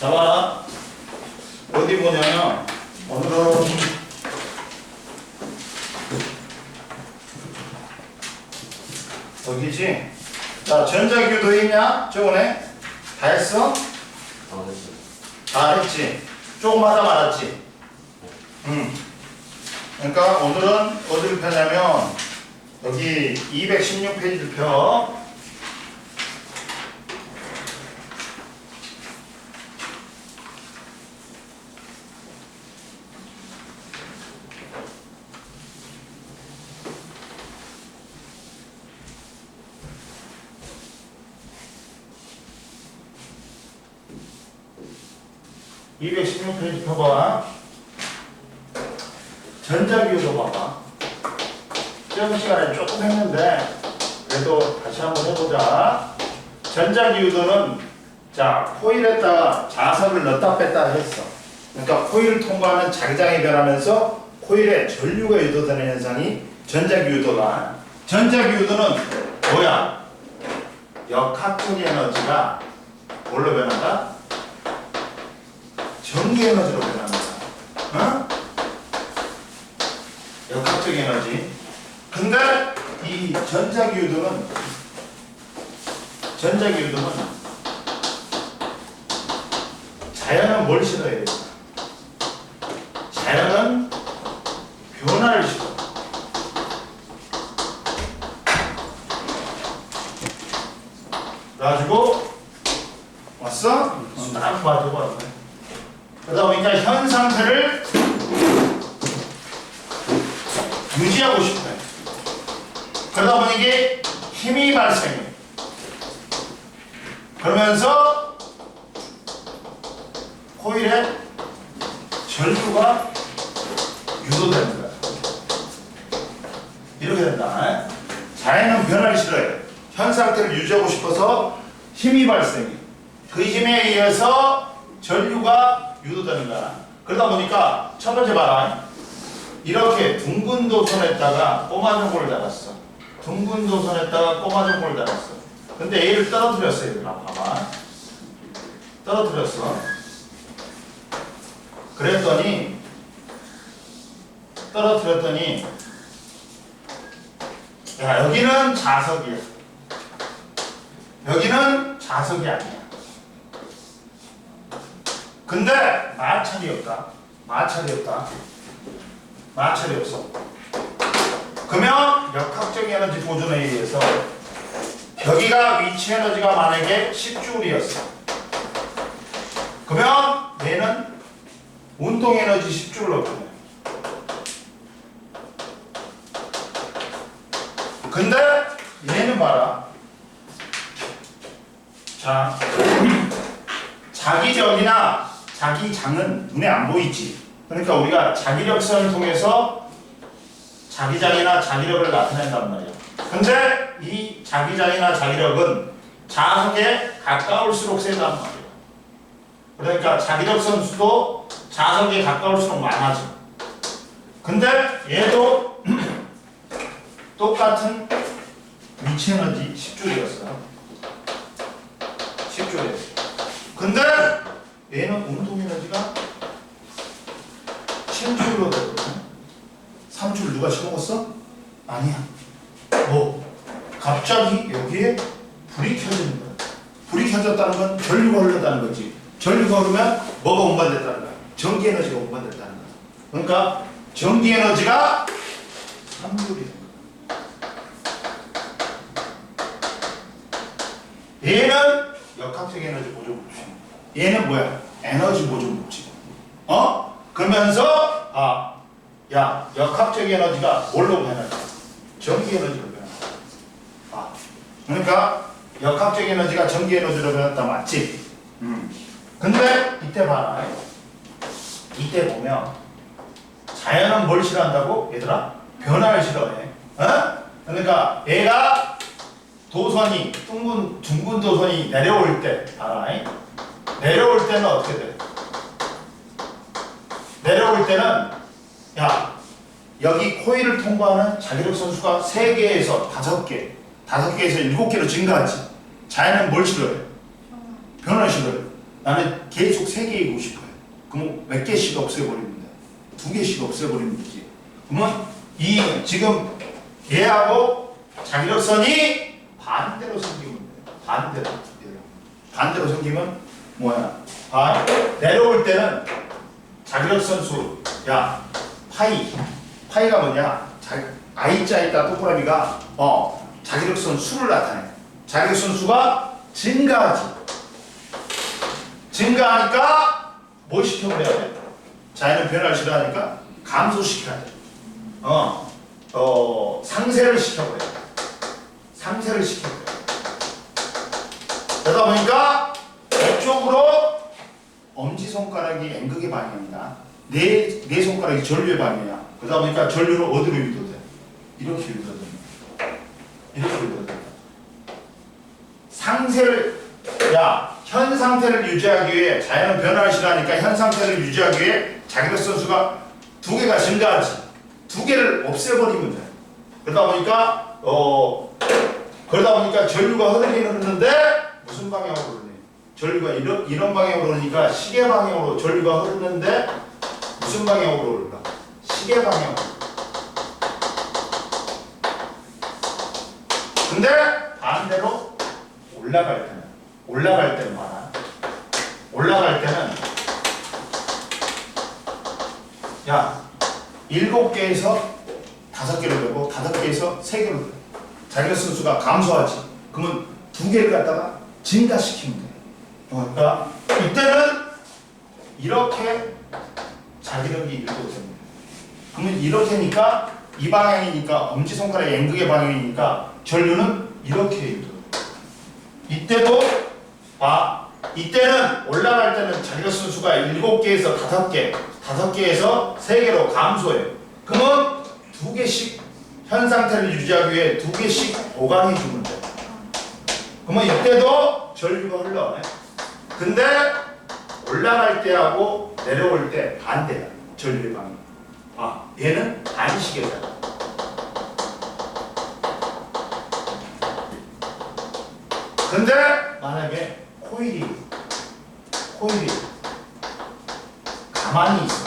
자, 어디 보냐면 오늘은 여기지. 자, 전자기도 있냐? 저번에 다 했어? 다 했지. 조금마다 말았지. 그러니까 오늘은 어디를 펴냐면 여기 216페이지를 펴. (216페이지) 펴봐. 전자기호도 봐봐. 저번 시간에 조금 했는데 그래도 다시 한번 해보자. 전자기호도는 자 코일에다가 자석을 넣었다 뺐다 했어. 그러니까 코일을 통과하는 자기장이 변하면서 코일에 전류가 유도되는 현상이 전자기호도다. 전자기호도는 뭐야? 역학적 에너지가 뭘로 변한다? 전기 에너지로 변합니다. 어? 역학적 에너지. 근데 이 전자기호도는 자연은 뭘 싫어해요? 자연은 변화를 싫어. 그래가지고 왔어? 딱 봐줘. 그러다 보니까 현 상태를 유지하고 싶어요. 그러다 보니 이게 힘이 발생해. 그러면서 코일에 전류가 유도되는 거야. 이렇게 된다. 자연은 변화를 싫어해. 현 상태를 유지하고 싶어서 힘이 발생해. 그 힘에 의해서 전류가 유도되는 거야. 그러다 보니까 첫 번째 봐라. 이렇게 둥근 도선에다가 꼬마종골을 달았어. 둥근 도선에다가 꼬마종골을 달았어. 근데 얘를 떨어뜨렸어. 얘들아 봐봐. 떨어뜨렸어. 그랬더니 떨어뜨렸더니 야 여기는 자석이야. 여기는 자석이 아니야. 근데 마찰이 없다. 마찰이 없어. 그러면 역학적 에너지 보존에 의해서 여기가 위치 에너지가 만약에 10J였어. 그러면 얘는 운동 에너지 10J를 얻거든. 근데 얘는 봐라. 자, 자기적이나 자기장은 눈에 안 보이지. 그러니까 우리가 자기력선을 통해서 자기장이나 자기력을 나타낸단 말이야. 근데 이 자기장이나 자기력은 자석에 가까울수록 세단 말이야. 그러니까 자기력 선수도 자석에 가까울수록 많아져. 근데 얘도 똑같은 위치 에너지 10J였어. 10J였어. 근데 얘는 운동 에너지가 10J로 되거든. 3J를 누가 심어먹었어? 아니야. 뭐 갑자기 여기에 불이 켜지는 거야. 불이 켜졌다는 건 전류가 흘렀다는 거지. 전류가 흐르면 뭐가 운반됐다는 거야? 전기 에너지가 운반됐다는 거야. 그러니까 전기 에너지가 3J이 된 거야. 얘는 역학적 에너지 보존 법칙. 얘는 뭐야? 에너지 보존 법칙. 그러면서 야 역학적 에너지가 뭘로 변할까? 전기 에너지로 변할까? 그러니까 역학적 에너지가 전기 에너지로 변했다 맞지? 근데 이때 봐라. 이때 보면 자연은 뭘 싫어한다고? 얘들아? 변화를 싫어해. 그러니까 얘가 도선이 둥근 도선이 내려올 때 봐라. 내려올 때는 어떻게 돼? 내려올 때는 야 여기 코일을 통과하는 자기력 선수가 3개에서 5개 5개에서 7개로 증가하지. 자연은 뭘 싫어해? 변화 싫어해. 나는 계속 3개이고 싶어요. 그럼 몇 개씩 없애버리면 돼? 2개씩 없애버리면 되지. 그러면 이 지금 얘하고 자기력선이 반대로 생기면 돼. 반대로 생기면 뭐야? 내려올 때는 자기력선 수, 야 파이가 뭐냐? I자에다 동그라미가 자기력선 수를 나타내. 자기력선 수가 증가하지. 증가하니까 뭘 시켜버려야 돼? 자연은 변화를 싫어하니까 감소시켜야 돼. 상쇄를 시켜버려야 돼. 상쇄를 시켜버려야 돼. 그러다 보니까 이쪽으로 엄지손가락이 N극의 방향이나 네 손가락이 전류의 방향이야. 그러다 보니까 전류는 어디로 유도돼? 이렇게 유도됩니다. 이렇게 유도됩니다. 상쇄를, 현 상태를 유지하기 위해, 자연은 변화를 싫어하니까 현 상태를 유지하기 위해 자기력선 수가 2개가 증가하지. 2개를 없애버리면 돼. 그러다 보니까 전류가 흐르는데 무슨 방향으로 흐르니? 전류가 이런 방향으로 흐르니까 시계 방향으로 전류가 흐르는데 무슨 방향으로 흐를까? 시계 방향으로. 근데 반대로 올라갈 때는 말아. 올라갈 때는 7개에서 5개로 되고 5개에서 3개로 돼. 자기력선 수가 감소하지. 그러면 2개를 갖다가 증가시키면 돼. 그러니까 이때는 이렇게 자기력이 유도됩니다. 그러면 이렇게니까 이 방향이니까 엄지손가락의 N극의 방향이니까 전류는 이렇게 유도. 이때는 올라갈 때는 자기력선 수가 7개에서 5개에서 3개로 감소해요. 그러면 2개씩 현 상태를 유지하기 위해 2개씩 보강해 주면 돼. 그러면 이때도 전류가 흘러가네. 근데 올라갈 때하고 내려올 때 반대야. 전류의 방향. 얘는 반시계다. 근데 만약에 코일이 가만히 있어.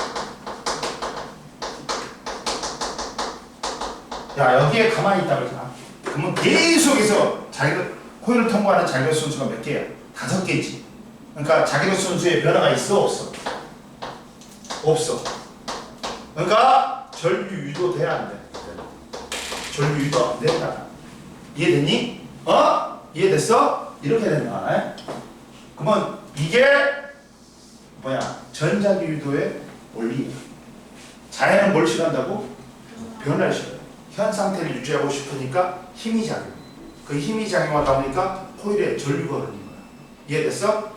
여기에 가만히 있다 그러잖아. 그러면 계속해서 코일을 통과하는 자기력선 수가 몇 개야? 5개지. 그러니까 자기력선 수에 변화가 있어, 없어? 없어. 그러니까 전류 유도돼야 안 돼. 전류 유도 안 된다. 이해됐니? 이해됐어? 이렇게 된다. 그러면 이게 전자기 유도의 원리야. 자연은 뭘 싫어한다고? 변화를 싫어해. 현 상태를 유지하고 싶으니까 힘이 작용해. 그 힘이 작용하다 보니까 코일에 전류가 흐르는 거야. 이해됐어?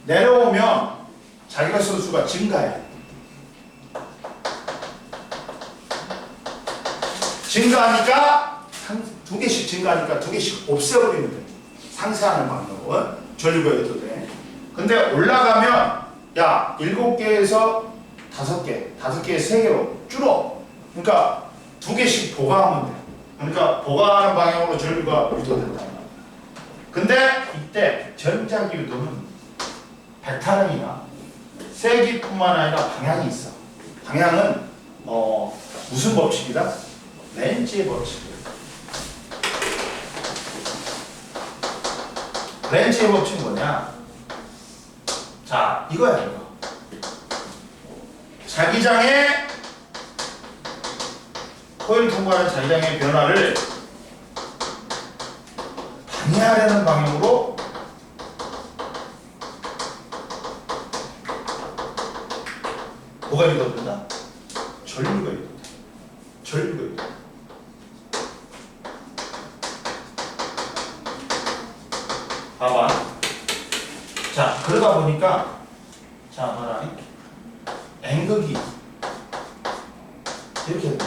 내려오면 자기력선 수가 증가해. 증가하니까 2개씩 증가하니까 2개씩 없애버리면 돼. 상쇄하는 방법은 전류가 유도돼. 근데 올라가면 7개에서 5개, 5개에서 3개로 줄어. 그러니까 2개씩 보강하면 돼. 그러니까 보강하는 방향으로 전류가 유도된다. 근데 이때 전자기 유도는 백타량이나 세기뿐만 아니라 방향이 있어. 방향은 무슨 법칙이다? 렌즈의 법칙이야. 렌즈의 법칙은 뭐냐? 이거야, 이거. 자기장의 코일 통과하는 자기장의 변화를 방해하려는 방향으로 뭐가 유도된다? 전류가 유도돼. 전류가 유도돼. 봐봐. 그러다 보니까 봐라. N극이 이렇게 된다.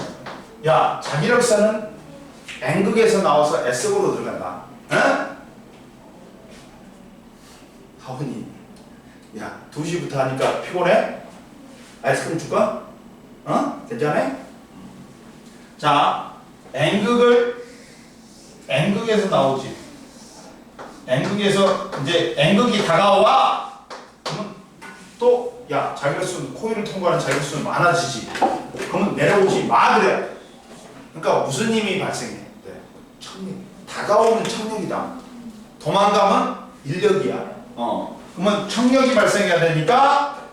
자기력선은 N극에서 나와서 S극으로 들어간다. 하원이 2시부터 하니까 피곤해? 아이스크림 줄까? 괜찮아? N극에서 나오지. N극에서 이제 N극이 다가와. 그러면 또 야 자결수 코일을 통과하는 자결수는 많아지지. 그러면 내려오지 마 그래. 그러니까 무슨 힘이 발생해? 네. 청력. 다가오면 청력이다. 도망가면 인력이야. 그러면 청력이 발생해야 되니까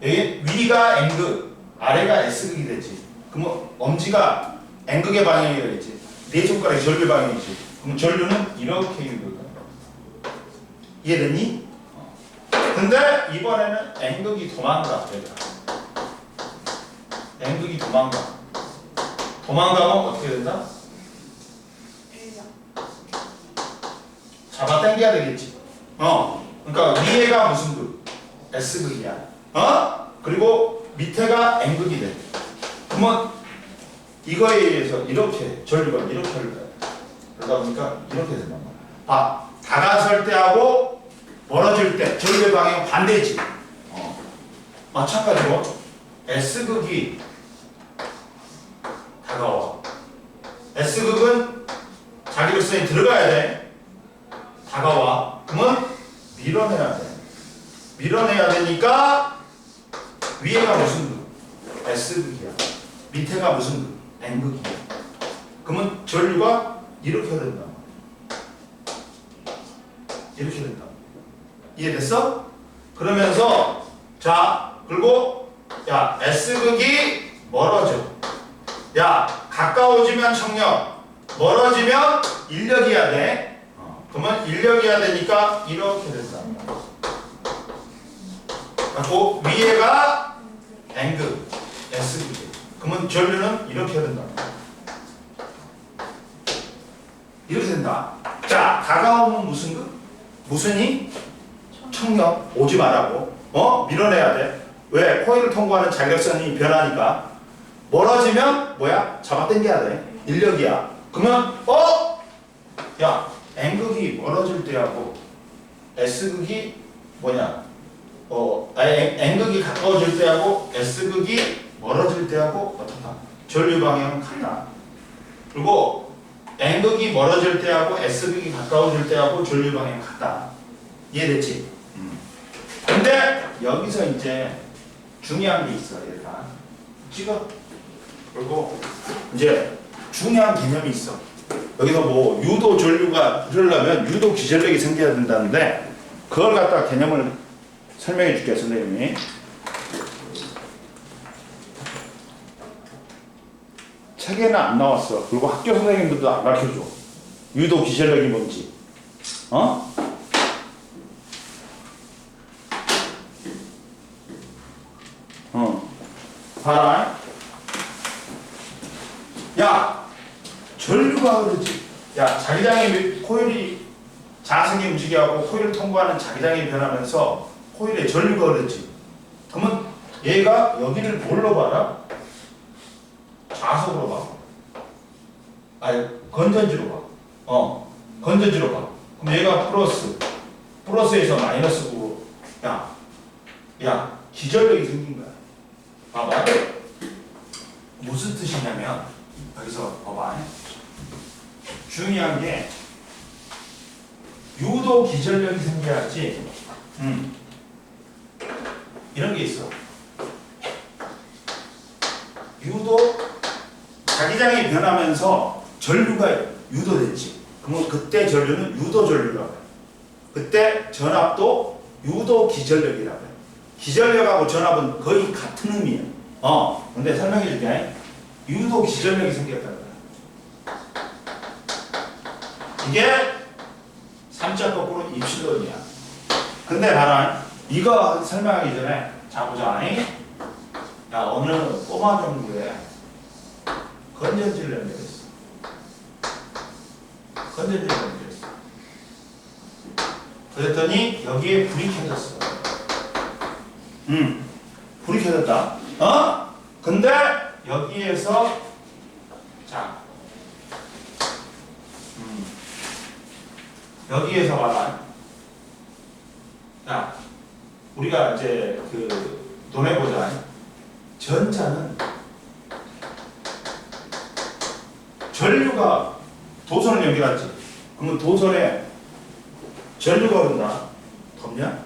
여기 위가 N극, 아래가 S극이 되지. 그러면 엄지가 N극의 방향이 되겠지. 네 손가락이 전류 방향이지. 그럼 전류는 이렇게 유도가. 이해됐니? 근데 이번에는 N극이 도망가. N극이 도망가. 도망가면 어떻게 된다? 잡아당겨야 되겠지. 그러니까 위에가 무슨 극? S극이야. 그리고 밑에가 N극이 돼. 그러면 이거에 의해서 이렇게 전류가 이렇게 흘러요. 그러다 보니까 이렇게 된단 말이야. 봐. 다가설 때하고 멀어질 때 전류의 방향은 반대지. 마찬가지로 S극이 다가와. S극은 자기로서에 들어가야 돼. 다가와. 그러면 밀어내야 돼. 밀어내야 되니까 위에가 무슨 극? S극이야. 밑에가 무슨 극? N극이야. 그러면 전류가 이렇게 된다. 이렇게 된다. 이해됐어? 그러면서 자 그리고 야 S극이 멀어져. 야 가까워지면 청력, 멀어지면 인력이어야 돼. 그러면 인력이어야 되니까 이렇게 된다. 그리고 위에가 N극, S극. 그러면 전류는 이렇게 해야 된다. 이렇게 된다. 자 다가오면 무슨 극? 무슨 힘? 청력. 오지 말라고. 밀어내야 돼. 왜? 코일을 통과하는 자결선이 변하니까. 멀어지면 뭐야? 잡아당겨야 돼. 인력이야. 그러면 야 N극이 멀어질 때하고 S극이 뭐냐? N극이 가까워질 때하고 S극이 멀어질 때하고 어떤가? 전류 방향은 같다. 그리고 N극이 멀어질 때하고 S극이 가까워질 때하고 전류 방향이 같다. 이해됐지? 근데 여기서 이제 중요한 게 있어. 얘들아. 찍어. 그리고 이제 중요한 개념이 있어. 여기서 뭐 유도 전류가 흐르려면 유도 기전력이 생겨야 된다는데 그걸 갖다가 개념을 설명해 줄게 선생님이. 책에는 안 나왔어. 그리고 학교 선생님들도 안 가르쳐줘. 유도 기전력이 뭔지. 봐라. 야, 전류가 흐르지. 야, 자기장의 코일이 자생이 움직여하고 코일을 통과하는 자기장이 변하면서 코일에 전류가 흐르지. 그러면 얘가 여기를 뭘로 봐라? 자석으로 봐. 아니, 건전지로 봐. 건전지로 봐. 그럼 얘가 플러스에서 마이너스고, 야, 기전력이 생긴 거야. 봐봐. 무슨 뜻이냐면, 여기서 봐봐. 중요한 게, 유도 기전력이 생겨야지, 이런 게 있어. 유도, 자기장이 변하면서 전류가 유도됐지. 그러면 그때 전류는 유도 전류라고 해요. 그때 전압도 유도 기전력이라고 해요. 기전력하고 전압은 거의 같은 의미예요. 근데 설명해 줄게. 유도 기전력이 생겼다는 거야. 이게 3자 거꾸로 입실론이야. 근데 봐라. 이거 설명하기 전에 자 보자. 야, 어느 꼬마 정부에 건전지를 연결했어. 건전지를 연결했어. 그랬더니 여기에 불이 켜졌어. 불이 켜졌다. 근데 여기에서 자, 여기에서 봐라. 자, 우리가 이제 논해보자. 전자는 전류가 도선을 연결하지. 그러면 도선에 전류가 흐른다. 덥냐?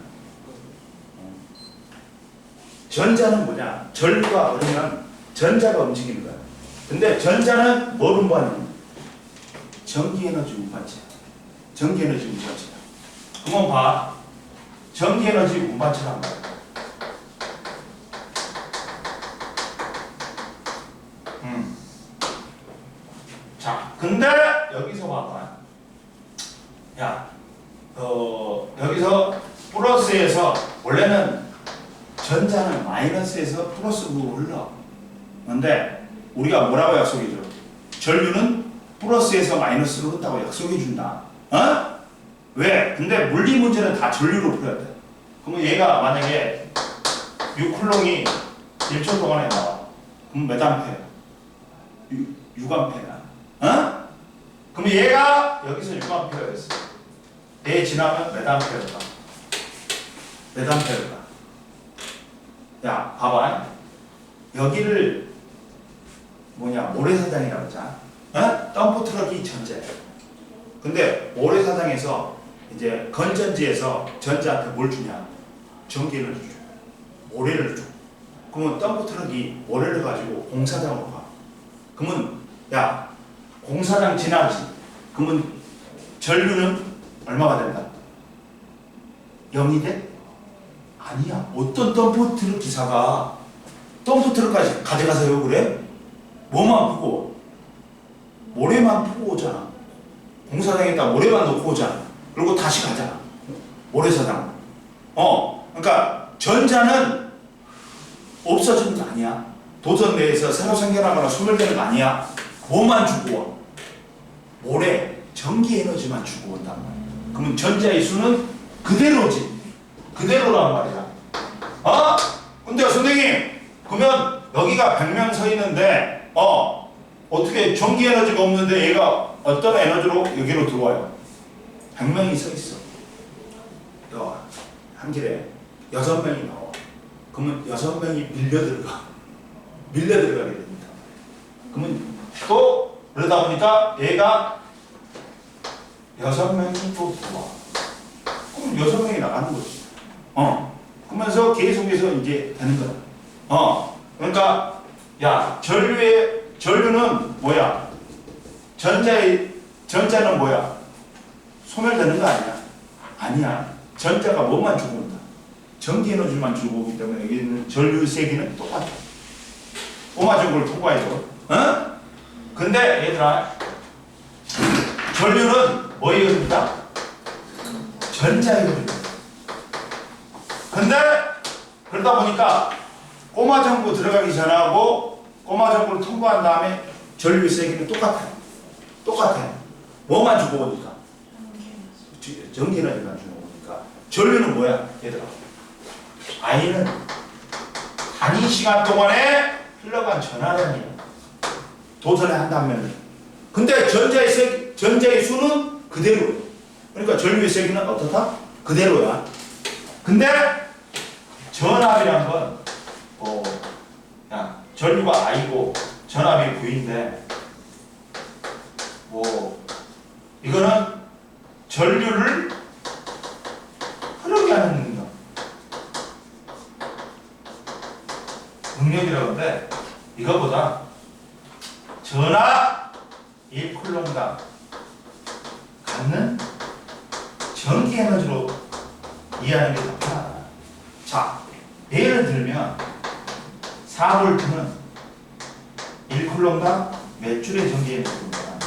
전자는 뭐냐? 전류가 흐르면 전자가 움직이는 거야. 근데 전자는 뭘 운반하냐? 전기에너지 운반체야. 전기에너지 운반체야. 한번 봐. 전기에너지 운반체란 말이야. 자, 근데 여기서 봐봐. 야, 여기서 플러스에서 원래는 전자는 마이너스에서 플러스로 흘러. 근데 우리가 뭐라고 약속해줘? 전류는 플러스에서 마이너스로 흐른다고 약속해준다. 어? 왜? 근데 물리 문제는 다 전류로 풀어야 돼. 그러면 얘가 만약에 6쿨롱이 1초 동안에 나와. 그럼 몇 암페어? 6암페어야. 어? 그럼 얘가 여기서 6암페어였어. 얘 지나면 몇 암페어일까? 몇 암페어일까? 야, 봐봐. 여기를 모래사장이라고 하자. 어? 덤프 트럭이 전자야. 근데 모래사장에서 이제 건전지에서 전자한테 뭘 주냐? 전기를 줘. 모래를 줘. 그러면 덤프 트럭이 모래를 가지고 공사장으로 가. 그러면 야, 공사장 지나지. 그러면 전류는 얼마가 된다? 0이 돼? 아니야. 어떤 덤프 트럭 기사가 덤프 트럭까지 가져가세요 그래? 뭐만 푸고 모래만 푸고 오잖아. 공사장에다 모래만 놓고 오잖아. 그리고 다시 가잖아. 모래사장. 그러니까 전자는 없어지는 거 아니야. 도전 내에서 새로 생겨나거나 소멸되는 거 아니야. 뭐만 주고 와? 모래, 전기 에너지만 주고 온단 말이야. 그러면 전자의 수는 그대로지. 그대로란 말이야. 근데 선생님, 그러면 여기가 100명 서 있는데, 어떻게 전기 에너지가 없는데 얘가 어떤 에너지로 여기로 들어와요? 100명이 서 있어. 한 길에 6명이 나와. 그러면 6명이 밀려 들어가게 됩니다. 그러면 또 그러다 보니까 얘가 6명이 또 들어와. 그럼 6명이 나가는 거지. 그러면서 계속해서 이제 되는 거다. 그러니까 야, 전류는 뭐야? 전자는 뭐야? 소멸되는 거 아니야? 아니야. 전자가 뭐만 주고 온다? 전기 에너지만 주고 오기 때문에 여기는 전류 세기는 똑같아. 꼬마준 걸 통과해도. 근데 얘들아, 전류는 뭐에 흐릅니다? 전자에 흐릅니다. 근데 그러다 보니까 꼬마전구 들어가기 전하고 꼬마전구를 통과한 다음에 전류 세기는 똑같아. 뭐만 주고 오니까? 전기 에너지만 주고 오니까. 전류는 뭐야? 얘들아, I는 단위 시간 동안에 흘러간 전하량이야. 도전을 한다면. 근데 전자의 수는 그대로야. 그러니까 전류의 세기는 어떻다? 그대로야. 근데 전압이란 건 전류가 I고 전압이 V인데 이거는 전류를 흐르게 하는 능력이라고 하는데, 이거보다 전압 1쿨롱당 갖는 전기 에너지로 이해하는 게 더 편하다. 자, 예를 들면 4V는 1쿨롱당 몇 줄의 전기 에너지입니까?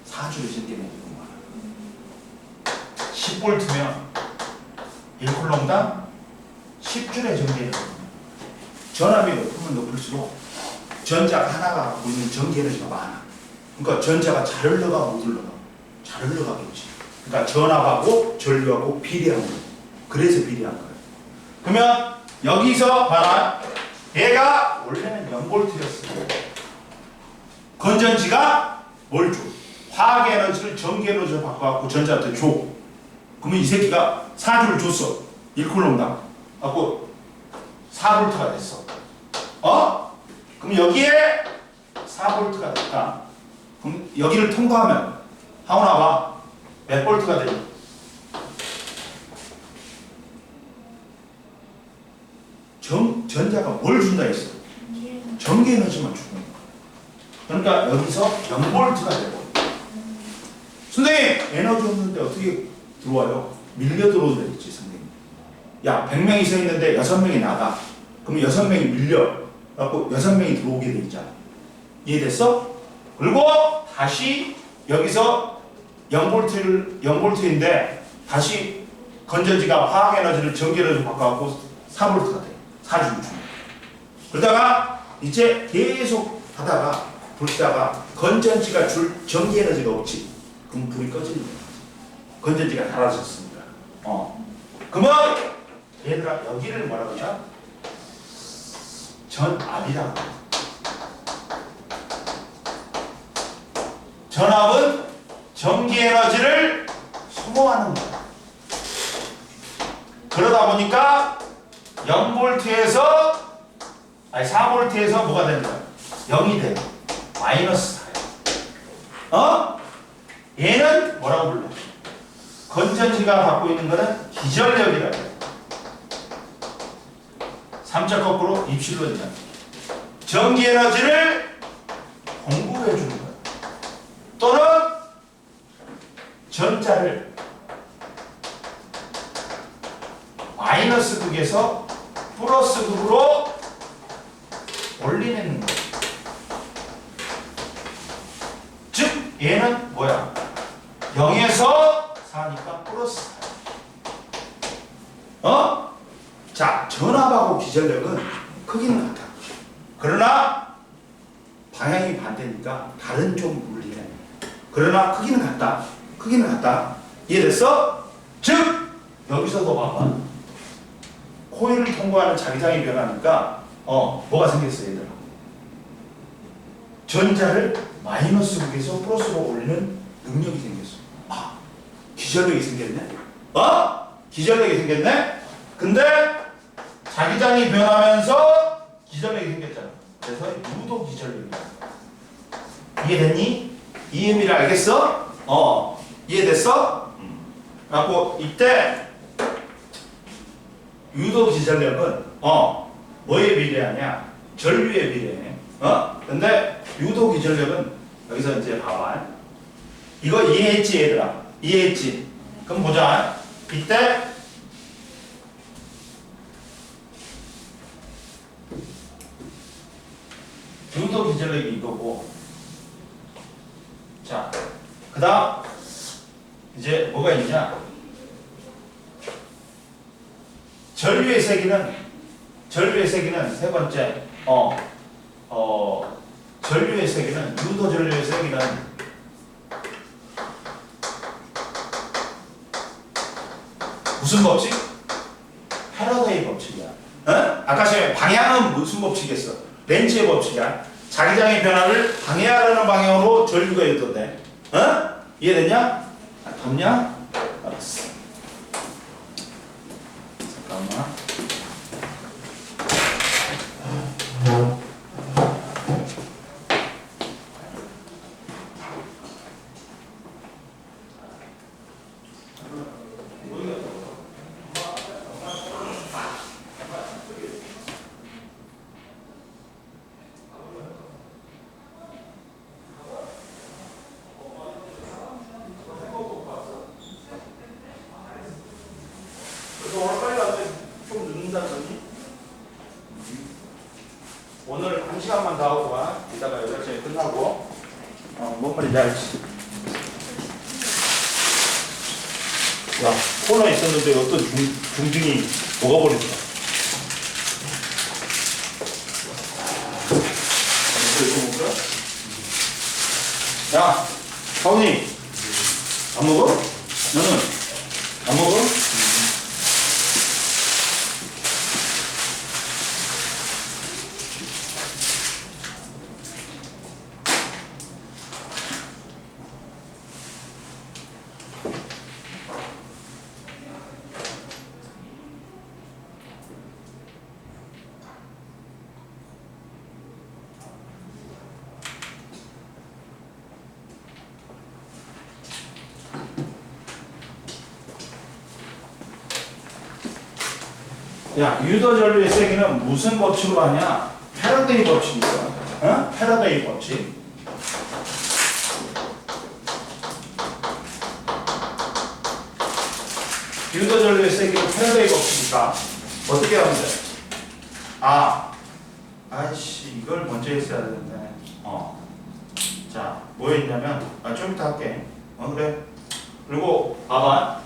4줄의 전기 에너지입니다. 10V면 1쿨롱당 10줄의 전기 에너지입니다. 전압이 높으면 높을수록 전자 하나가 갖고 있는 전기 에너지가 많아. 그러니까 전자가 잘 흘러가 못 흘러가? 잘 흘러가겠지. 그러니까 전압하고 전류하고 비례한 거예요. 그래서 비례한 거예요. 그러면 여기서 봐라. 얘가 원래는 0V였어. 건전지가 뭘 줘? 화학 에너지를 전기 에너지로 바꿔갖고 전자한테 줘. 그러면 이 새끼가 4주를 줬어. 1쿨롱당. 갖고 4V가 됐어. 그럼 여기에 4V가 됐다. 그럼 여기를 통과하면 하오나 봐. 몇 볼트가 되니? 전자가 뭘 준다 했어? 전기 에너지만 주는 거야. 그러니까 여기서 0볼트가 되고. 선생님 에너지 없는데 어떻게 들어와요? 밀려 들어온다 했지 선생님. 야 100명이 서 있는데 6명이 나가. 그럼 6명이 밀려. 그래갖고 6명이 들어오게 돼 있잖아. 이해됐어? 그리고 다시 여기서 0볼트인데 다시 건전지가 화학 에너지를 전기 에너지로 바꿔갖고 4볼트가 돼. 4주 중. 그러다가 이제 계속 하다가 불다가 건전지가 줄 전기 에너지가 없지. 그럼 불이 꺼지는 거야. 건전지가 닳아졌습니다. 그러면 얘들아 여기를 뭐라 그러냐? 전압이라고. 전압은 전기 에너지를 소모하는 거야. 그러다 보니까 0볼트에서 4볼트에서 뭐가 되는 거야? 0이 돼. 마이너스 4야. 얘는 뭐라고 불러? 건전지가 갖고 있는 거는 기전력이라고 해. 3차 거꾸로 입실론이야. 전기 에너지를 공급해 주는 거야. 또는 전자를 마이너스 극에서 플러스 극으로 올리는 거야. 즉 얘는 뭐야? 0에서 4니까 플러스 4. 자, 전압하고 기전력은 크기는 같아. 그러나 방향이 반대니까 다른 쪽 물리네. 그러나 크기는 같다. 크기는 같다. 이해됐어? 즉 여기서도 봐봐. 코일을 통과하는 자기장이 변하니까 뭐가 생겼어 얘들아? 전자를 마이너스 극에서 플러스로 올리는 능력이 생겼어. 기전력이 생겼네? 기전력이 생겼네? 근데 자기장이 변하면서 기전력이 생겼잖아. 그래서 유도 기전력이야. 이해됐니? 이 의미를 알겠어? 이해됐어? 그래갖고 이때 유도 기전력은 뭐에 비례하냐? 전류에 비례해. 근데 유도 기전력은 여기서 이제 봐봐. 이거 이해했지 얘들아? 이해했지? 그럼 보자. 이때 유도 기전력이 이거고, 자, 그 다음 이제 뭐가 있냐? 전류의 세기는 세 번째, 전류의 세기는, 유도 전류의 세기는 무슨 법칙? 패러데이 법칙이야. 아까 전에 방향은 무슨 법칙이었어? 렌츠의 법칙이야. 자기장의 변화를 방해하려는 방향으로 전류가 있던데. 이해됐냐? 덥냐? 알았어. 잠깐만. 오늘 빨리 와서 좀 늦는다더니 오늘 1시간만 더 하고 와. 이따가 8시에 끝나고 뭔 말인지 알지? 야, 코너 있었는데 어떤 중증이 녹아버렸어. 야, 가훈이 안 먹어? 너는 안 먹어? 야, 유도 전류의 세기는 무슨 법칙으로 하냐? 패러데이 법칙이 있어. 어? 패러데이 법칙. 유도 전류의 세기는 패러데이 법칙이니까 어떻게 하면 돼? 아이씨, 이걸 먼저 했어야 되는데. 자, 뭐였냐면, 좀 이따 할게. 그래. 그리고 봐봐.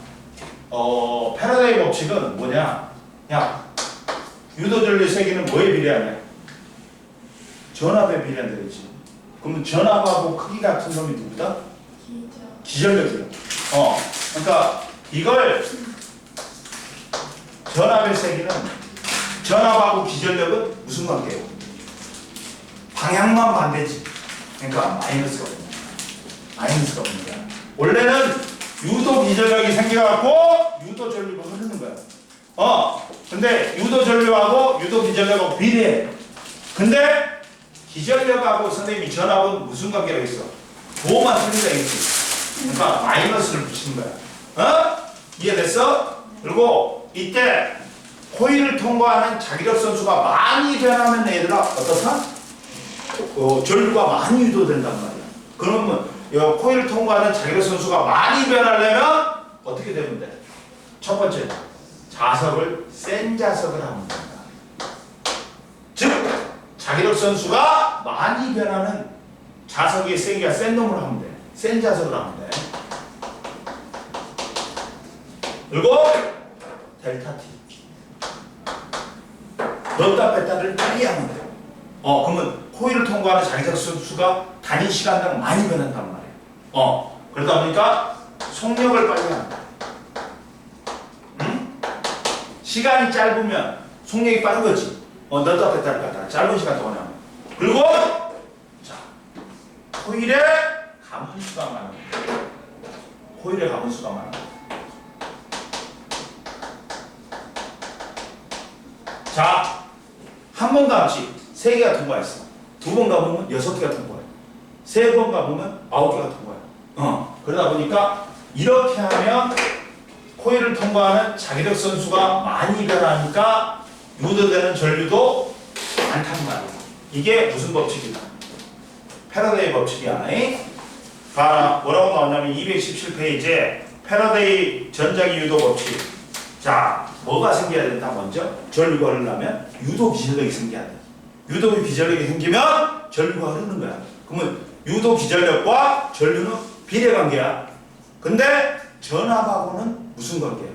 패러데이 법칙은 뭐냐? 야, 유도 전류의 세기는 뭐에 비례하냐? 전압에 비례한다 그랬지. 그러면 전압하고 크기 같은 놈이 누구다? 기전력이야. 그러니까 이걸 전압의 세기는 전압하고 기전력은 무슨 관계예요? 방향만 반대지. 그러니까 마이너스가 없는 거야. 마이너스가 없는 거야. 원래는 유도 기전력이 생겨갖고 유도 전류가 흐르는 거야. 근데 유도 전류하고 유도 기전력하고 비례해. 근데 기전력하고 선생님이 전압은 무슨 관계라고 했어? 부호만 틀린다 했지. 그러니까 마이너스를 붙이는 거야. 이해됐어? 그리고 이때 코일을 통과하는 자기력 선수가 많이 변하면 얘들아 어떻다? 전류가 많이 유도된단 말이야. 그러면 코일을 통과하는 자기력 선수가 많이 변하려면 어떻게 되면 돼? 첫 번째, 자석을 센 자석을 하면 된다. 즉 자기력 선수가 많이 변하는 자석의 세기가 센 놈을 하면 돼. 센 자석을 하면 돼. 그리고 델타 T. 넣었다 뺐다를 빨리 하면 돼. 그러면 코일을 통과하는 자기력 선수가 단위 시간당 많이 변한단 말이야. 그러다 보니까 속력을 빨리 한다. 응? 시간이 짧으면 속력이 빠른 거지. 넣었다 뺐다를 갖다가 짧은 시간 동안에 하면. 그리고 자, 코일의 가문수가 많아. 코일의 가문수가 많아. 자, 한 번 감지 3개가 통과했어. 2번 가보면 6개가 통과해. 3번 가보면 9개가 통과해. 그러다 보니까 이렇게 하면 코일을 통과하는 자기력 선수가 많이 변하니까 유도되는 전류도 많단 말이야. 이게 무슨 법칙이다? 패러데이 법칙이야. 봐라, 뭐라고 나오냐면 217페이지에 패러데이 전자기 유도 법칙. 자, 뭐가 생겨야 된다 먼저? 전류가 흐르려면 유도 기전력이 생겨야 돼. 유도 기전력이 생기면 전류가 흐르는 거야. 그러면 유도 기전력과 전류는 비례 관계야. 근데 전압하고는 무슨 관계야?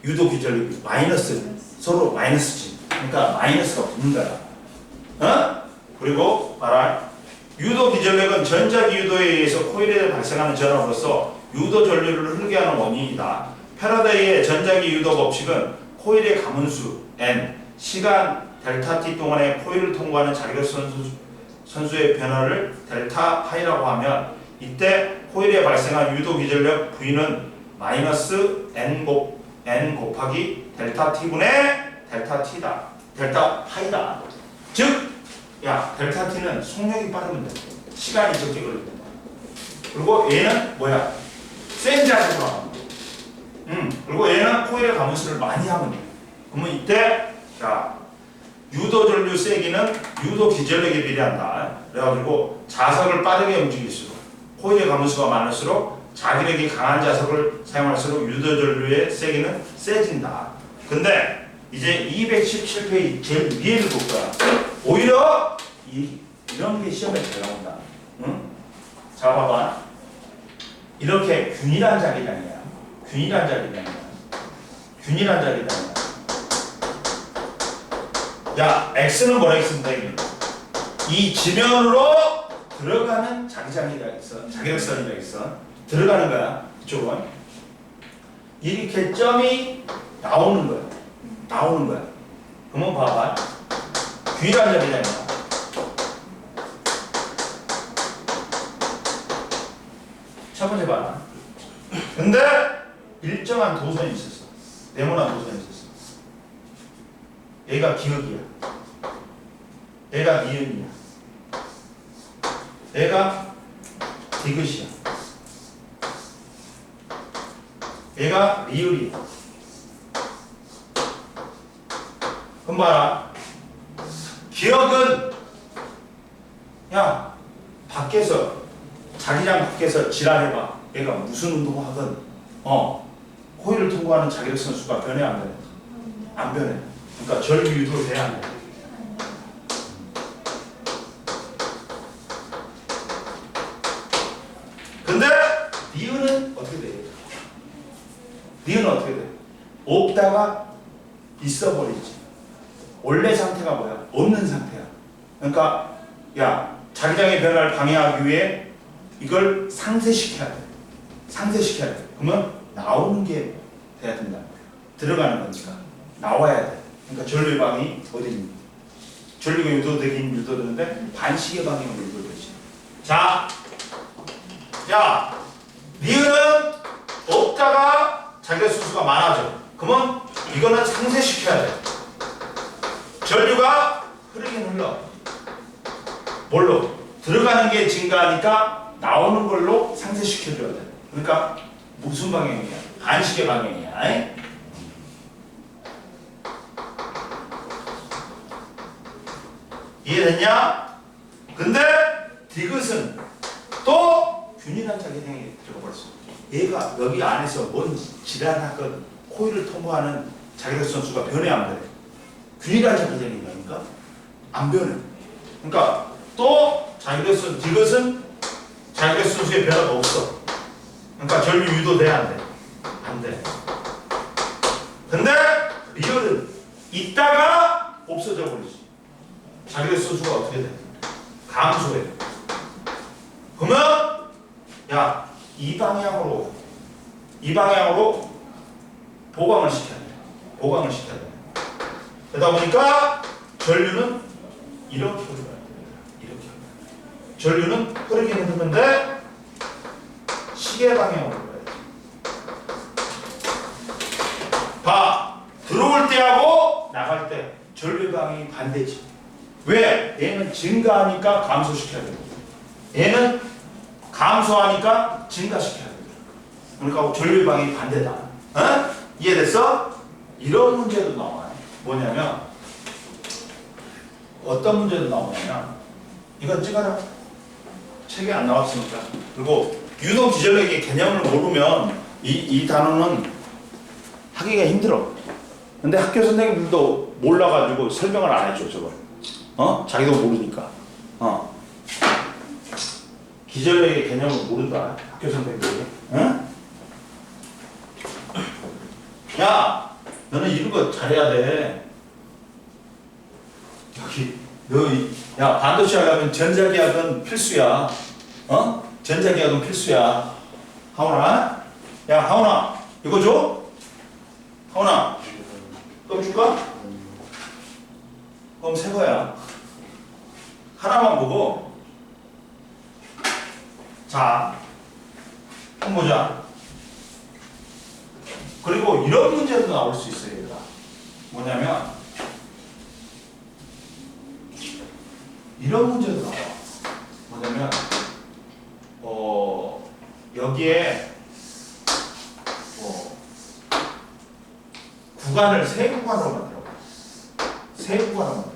유도 기전력이 마이너스, 서로 마이너스지. 그러니까 마이너스가 붙는 거야. 그리고 봐라. 유도 기전력은 전자기 유도에 의해서 코일에 발생하는 전압으로서 유도 전류를 흐르게 하는 원인이다. 패러데이의 전자기 유도 법칙은 코일의 가문수 n, 시간 델타 t 동안에 코일을 통과하는 자기력 선수의 변화를 델타 파이라고 하면 이때 코일에 발생한 유도 기전력 V는 마이너스 n 곱하기 델타 t분의 델타 t다. 델타 파이다. 즉, 델타 t는 속력이 빠르면 돼. 시간이 적게 걸린다. 그리고 얘는 뭐야? 센 자석으로 하면 돼. 그리고 얘는 코일의 가문수를 많이 하면 돼. 그러면 이때 유도 전류 세기는 유도 기전력에 비례한다. 그래가지고 자석을 빠르게 움직일수록 코일의 가문수가 많을수록 자기력이 강한 자석을 사용할수록 유도 전류의 세기는 세진다. 근데 이제 217페이지 제일 위에를 볼 거야. 오히려 이런 게 시험에 잘 나온다. 자, 봐봐. 이렇게 균일한 자기장이야. 균일한 자기장이야. 균일한 자기장이야. X는 뭐라 했습니다? 이 지면으로 들어가는 자기장이가 있어. 자기력선이가 있어. 들어가는 거야. 이쪽은. 이렇게 점이 나오는 거야. 나오는 거야. 그러면 봐봐. 균일한 자기장이야. 첫 번째 봐라. 근데 일정한 도선이 있었어. 네모난 도선이 있었어. 얘가 기역이야. 얘가 니은이야. 얘가 디귿이야. 얘가 리을이야. 그럼 봐라. 기억은 야 밖에서 자기장 밖에서 지랄해봐. 얘가 무슨 운동을 하든 코일을 통과하는 자기력선 수가 변해 안 변해? 안 변해. 그러니까 전류 유도 돼야 안 돼. 근데 니은은 어떻게 돼? 니은은 어떻게 돼? 없다가 있어버리지. 원래 상태가 뭐야? 없는 상태야. 그러니까 야 자기장의 변화를 방해하기 위해 이걸 상쇄시켜야 돼. 상쇄시켜야 돼. 그러면 나오는 게 돼야 된다. 들어가는 거니까 나와야 돼. 그러니까 전류의 방이 어디니? 전류가 유도되긴 유도되는데 반시계 방향으로 유도되지. 자, 야, 니은은 없다가 자기의 수수가 많아져. 그러면 이거는 상쇄시켜야 돼. 전류가 흐르긴 흘러. 뭘로? 들어가는 게 증가하니까 나오는 걸로 상쇄시켜줘야 돼. 그러니까 무슨 방향이야? 반시계 방향이야. 이해됐냐? 근데 디귿은 또 균일한 자기장에 들어버렸어. 얘가 여기 안에서 뭔 지랄하건 코일을 통과하는 자기력 선수가 변해 안 변해? 균일한 자기장이니까 안 변해. 그러니까 또 자기력 디귿은 자기력 선수의 변화가 없어. 그러니까 전류 유도돼 안 돼? 안 돼. 근데 리얼은 있다가 없어져 버리지. 자기력 선수가 어떻게 돼? 감소해. 그러면 야, 이 방향으로 보강을 시켜야 돼. 보강을 시켜야 돼. 그러다 보니까 전류는 이렇게 흘러야 돼. 이렇게. 전류는 흐르긴 흐르는데 시계 방향으로 흘러야 돼. 봐. 들어올 때하고 나갈 때 전류 방향이 반대지. 왜? 얘는 증가하니까 감소시켜야 되고 얘는 감소하니까 증가시켜야 되고 그러니까 전류 방향이 반대다. 어? 이해됐어? 이런 문제도 나와요. 뭐냐면 어떤 문제도 나오냐면 이건 찍어라. 책에 안 나왔으니까. 그리고 유도 기전력의 개념을 모르면 이 단어는 하기가 힘들어. 근데 학교 선생님들도 몰라가지고 설명을 안 해줘 저걸. 자기도 모르니까. 기전력의 개념을 모른다. 학교 선생님들이. 응? 야, 너는 이런 거 잘해야 돼. 야, 반도체 하려면 전자기학은 필수야. 전자기학은 필수야. 하원아? 야, 하원아, 이거 줘? 하원아, 또 줄까? 그럼 새 거야. 하나만 보고. 자, 한번 보자. 그리고 이런 문제도 나올 수 있어요. 얘들아. 뭐냐면 이런 문제도 나와. 뭐냐면 여기에 구간을 세 구간으로 만들어. 세 구간으로 만들어.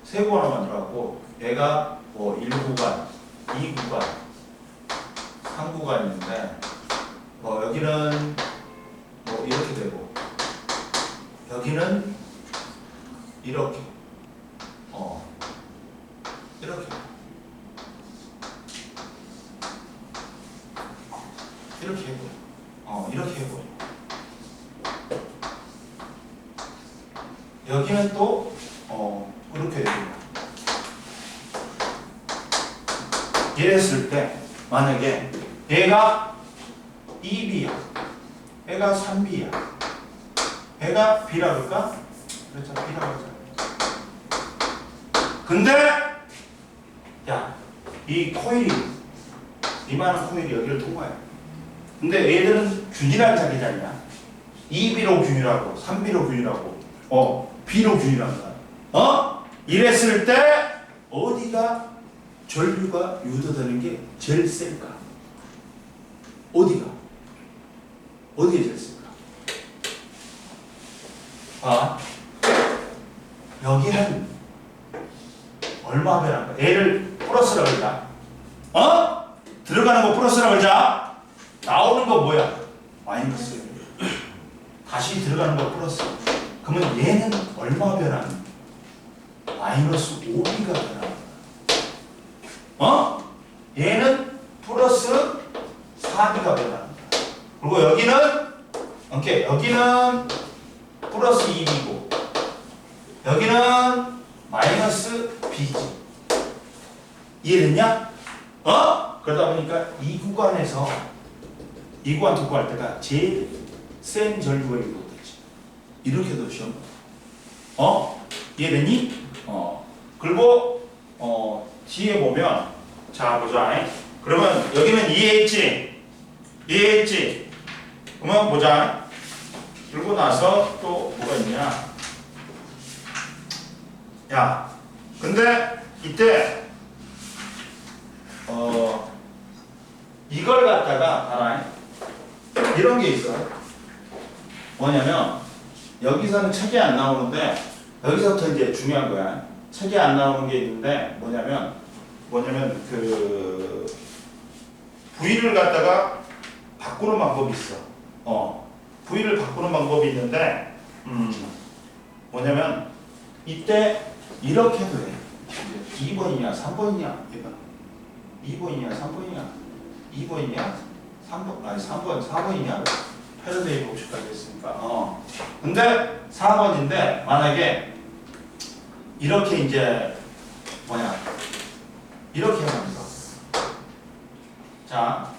세 구간으로 만들어갖고 얘가 1구간, 2구간, 3구간 있는데 여기는 이렇게 되고 여기는 이렇게 이렇게 이렇게 해보 이렇게 해보 여기는 또 이렇게 되고 이랬을 때 만약에 얘가 2B야 얘가 3B야 얘가 B라 그럴까? 그렇죠. B라 그러자. 근데 야, 이 코일이 이만한 코일이 여기를 통과해. 근데 얘들은 균일한 자기장이야. 2B로 균일하고 3B로 균일하고 B로 균일한 거야. 이랬을 때 어디가 전류가 유도되는 게 제일 셀까? 어디가 제일 셀까? 여기는 얼마 변한 거야? 얘를 플러스라고 그러자. 들어가는 거 플러스라고 그러자. 나오는 거 뭐야? 마이너스. 다시 들어가는 거 플러스. 그러면 얘는 얼마 변하는 거야? 마이너스 5b가 변하는 거야. 얘는 플러스 4b가 변하는 거야. 그리고 여기는 오케이, 여기는 플러스 2b고 여기는 마이너스 b지. 이해됐냐? 그러다 보니까 이 구간에서 이 구간 독보할 때가 제일 센 전류가 이루어졌지. 이렇게도 시험. 이해됐니? 그리고 뒤에 보면 자 보자. 그러면 여기는 이해했지? 이해했지? 그러면 보자. 그러고 나서 또 뭐가 있냐? 야, 근데 이때 이걸 갖다가 봐라. 이런 게 있어. 뭐냐면 여기서는 책이 안 나오는데 여기서부터 이제 중요한 거야. 책이 안 나오는 게 있는데 뭐냐면 그 V를 갖다가 바꾸는 방법이 있어. V를 바꾸는 방법이 있는데 뭐냐면 이때 이렇게 해도 돼. 2번이냐 3번이냐 2번이냐 3번이냐 2번이냐 3번 아니 3번 4번이냐 패러데이 법칙까지 했으니까 근데 4번인데 만약에 이렇게 이제 이렇게 합니다. 자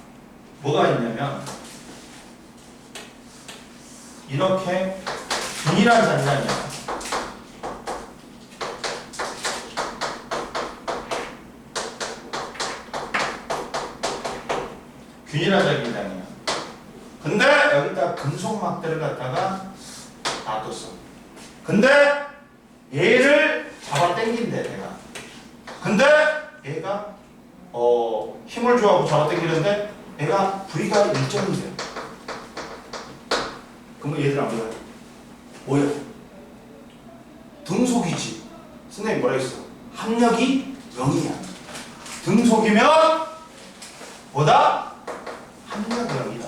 뭐가 있냐면 이렇게 균일한 잔량이야. 균일한 잔량이야. 근데 여기다 금속 막대를 갖다가 놔뒀어. 근데 얘를 잡아 당긴대 내가. 근데 얘가 힘을 줘하고 잡아 당기는데 얘가 V가 일정이 돼. 그러면 얘들 안 보여. 뭐야? 등속이지. 선생님 뭐라 했어? 합력이 0이야. 등속이면 뭐다? 합력이 0이다.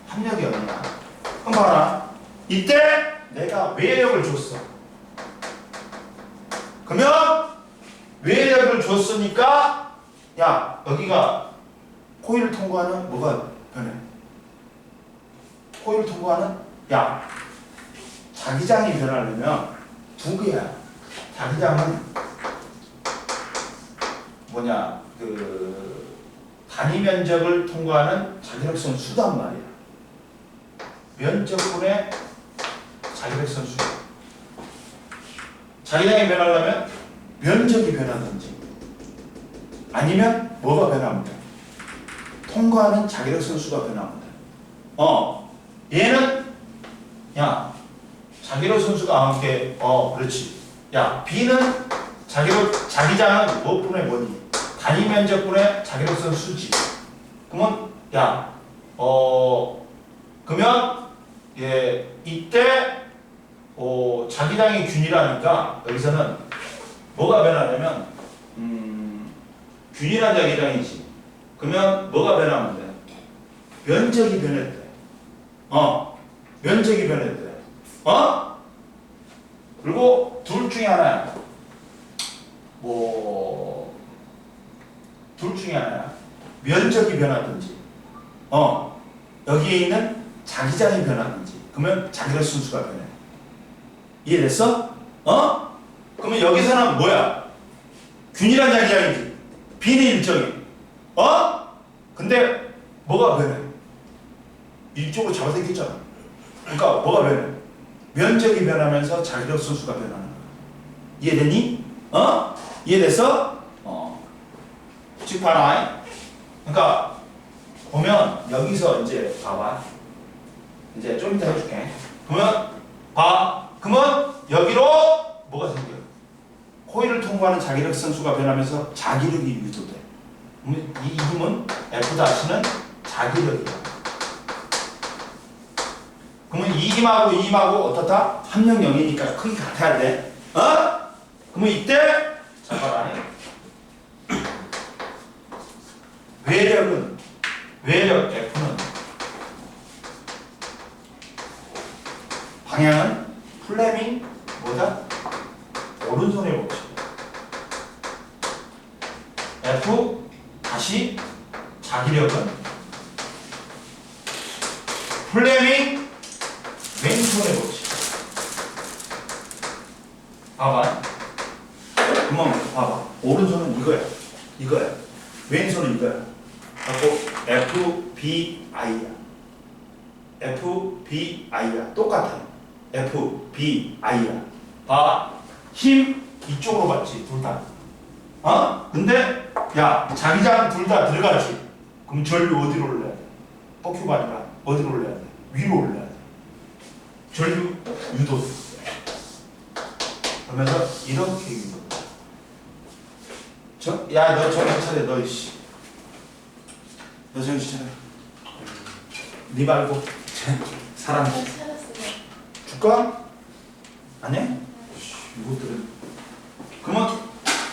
합력이 0이야. 그럼 봐라. 이때 내가 외력을 줬어. 그러면 외력을 줬으니까 야 여기가 코일을 통과하는 뭐가 변해? 코일을 통과하는 야 자기장이 변하려면 두 개야. 자기장은 뭐냐 그 단위 면적을 통과하는 자기력선 수단 말이야. 면적분의 자기력선 수. 자기장이 변하려면 면적이 변하든지 아니면 뭐가 변하면 돼? 통과하는 자기력선 수가 변하면 돼. 얘는 야 자기력선 수가 함께 그렇지. 야 B는 자기장은 무엇분의 뭐니? 단위 면적분의 자기력선 수지. 그러면 야 그러면 이때 자기장이 균일하니까 여기서는 뭐가 변하냐면 균일한 자기장이지. 그러면 뭐가 변하면 돼? 면적이 변했대. 면적이 변했대. 그리고 둘 중에 하나야. 둘 중에 하나야. 면적이 변하든지 여기에 있는 자기장이 변하든지 그러면 자기력선 수가 변해. 이해됐어? 그러면 여기서는 뭐야? 균일한 자기장이지. B는 일정이. 근데 뭐가 변해? 이쪽으로 잡아당겼잖아. 그러니까 뭐가 변해? 면적이 변하면서 자기력선 수가 변하는 거야. 이해됐니? 이해됐어? 지금 봐라. 그러니까 보면 여기서 이제 봐봐. 이제 좀 이따 해줄게. 그러면 봐. 그러면 여기로 뭐가 생겨? 코일을 통과하는 자기력선 수가 변하면서 자기력이 유도돼. 그러면 이 힘은 F-는 자기력이야. 그러면 2임하고 어떻다? 함량 0이니까 크기 같아야 돼. 어? 그러면 이때 자 봐라. 외력 F는 방향은 플레밍 뭐다? 오른손의 법칙. F 다시 자기력은 플레밍 왼손의 법칙. 봐봐. 그러면 봐봐. 오른손은 이거야. 왼손은 이거야. 하고 FBI야. FBI야. 똑같아. FBI야. 봐. 힘 이쪽으로 받지 둘 다. 어? 근데 야 자기장 둘 다 들어가지. 그럼 전류 어디로 올려야 돼? 뻑큐가 아니라 어디로 올려야 돼? 위로 올려야 돼. 전류 유도. 그러면서 이렇게 유도. 야 너 정신 차려 너 이씨. 너 정신 차려. 네 말고 사람 줄까? 아니야? 이것들은 그러면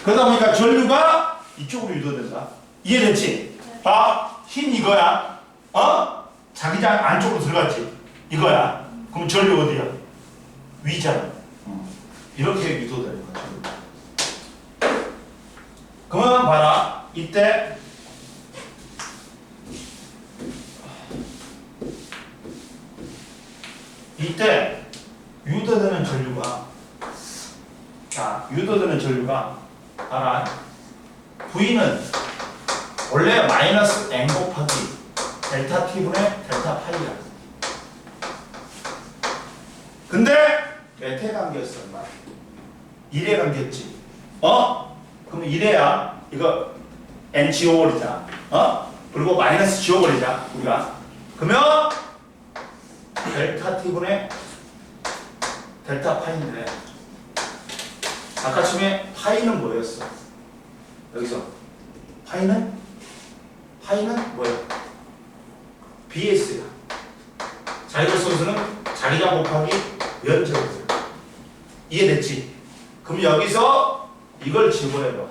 그러다 보니까 전류가 이쪽으로 유도된다. 이해됐지? 봐, 힘 이거야. 어? 자기장 안쪽으로 들어갔지. 이거야. 그럼 전류 어디야? 위잖아. 이렇게 유도되는 거야. 그러면 봐라. 이때 유도되는 전류가 봐라. V는 원래 마이너스 N 곱하기 델타 T분의 델타 파이야. 근데 몇의 관계였어? 1의 관계였지. 어? 그럼 1회야. 이거 N 지워버리자. 어? 그리고 마이너스 지워버리자. 우리가. 그러면 델타 T분의 델타 파이인데 아까쯤에 파이는 뭐였어? 여기서 파이는 뭐야? BS야. 자기력 소수는 자기장 곱하기 면적이야. 이해됐지? 그럼 여기서 이걸 지워해봐.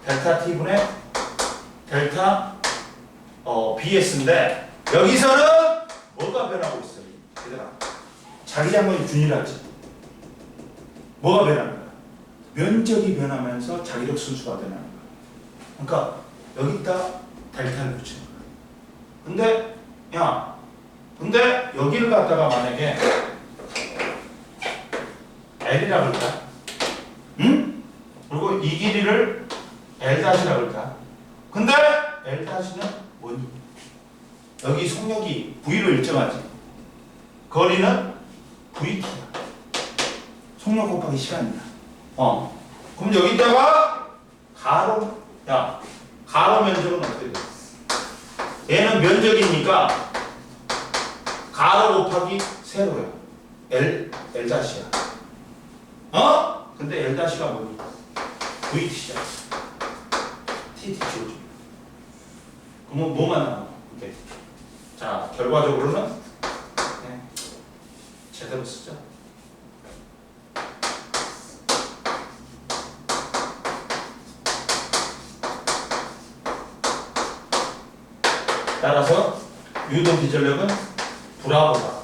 델타 T분의 델타 BS인데 여기서는 뭐가 변하고 있어? 얘들아 자기장은 균일하지. 뭐가 변하는 거야? 면적이 변하면서 자기력 순수가 변하는 거야. 그러니까 여기다 델타를 붙이는 거야. 근데 여기를 갖다가 만약에 L이라고 할까? 응? 그리고 이 길이를 L-라고 할까? 근데 L-는 뭐니? 여기 속력이 V로 일정하지. 거리는 VT야. 속력 곱하기 시간이야. 그럼 여기다가 가로 면적은 어떻게 돼? 얘는 면적이니까 가로 곱하기 세로야. L-이야. 근데 L-가 뭐니? VT야. TT 지워줘. 그러면 뭐만 나와? 오케이. 자, 결과적으로는 제대로 쓰자. 따라서 유도 기전력은 브라보다.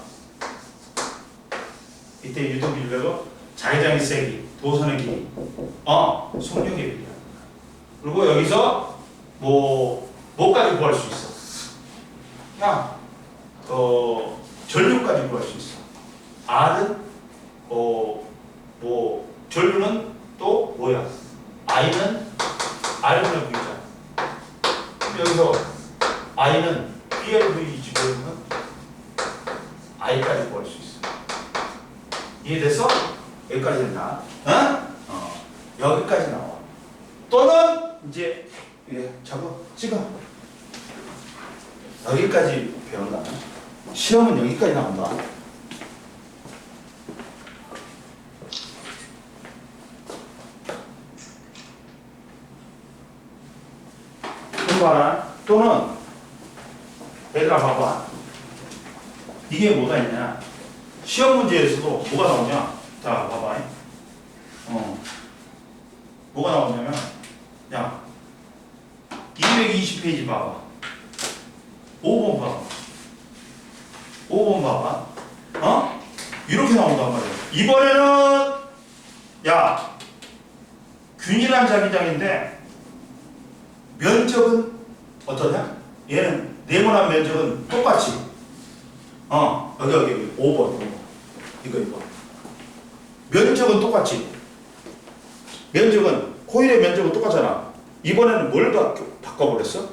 이때 유도 기전력은 자기장의 세기, 도선의 길이, 속력의 길이야. 그리고 여기서 뭐까지 구할 수 있어? 전류까지 구할 수 있어. R은 전류는 또 뭐야? I는 R분의 V잖아. 여기서 I는 PLV 집어넣으면 I까지 구할 수 있어. 이해됐어? 여기까지 됐나? 여기까지 나와. 또는 이제 찍어. 여기까지 배운다. 시험은 여기까지 나온다. 봐라. 또는 얘들아 봐봐. 이게 뭐가 있냐? 시험 문제에서도 뭐가 나오냐? 자, 봐봐. 뭐가 나오냐면, 야, 220페이지 봐봐. 5번 봐봐. 5번 봐봐. 이렇게 나온단 말이야. 이번에는, 야, 균일한 자기장인데, 면적은 어떠냐? 얘는 네모난 면적은 똑같이. 여기 5번. 이거. 면적은 똑같지. 면적은, 코일의 면적은 똑같잖아. 이번에는 뭘 바꿔버렸어?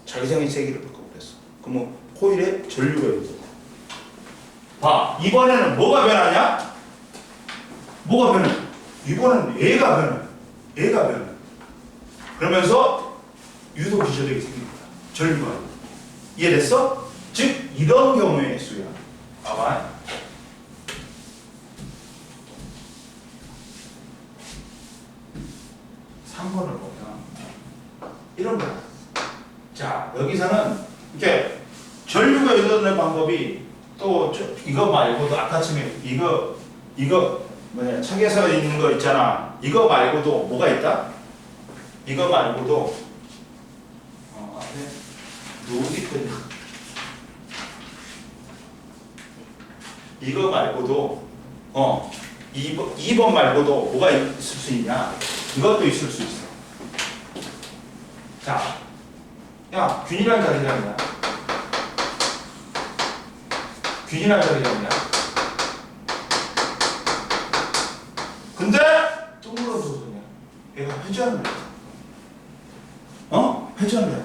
자기장의 세기를 바꿔버렸어. 그러면 코일의 전류가 있어. 봐. 이번에는 뭐가 변하냐? 뭐가 변해? 이번에는 얘가 변해. 그러면서 유도 기저력이 생깁니다. 전류가. 이해됐어? 즉, 이런 경우의 수야. 봐봐. 한번을 보면 이런 거야. 자, 여기서는 이렇게 전류가 유도되는 방법이 또 이거 말고도 아까 처음에 이거 뭐냐 책에서 있는 거 있잖아. 이거 말고도 뭐가 있다? 이거 말고도 어디 있거든. 이거 말고도 2번 말고도 뭐가 있을 수 있냐? 이것도 있을 수 있어. 자, 야, 균일한 자기장이야. 균일한 자기장이야. 근데 둥그런 도선이야. 얘가 회전을 해. 회전을 해.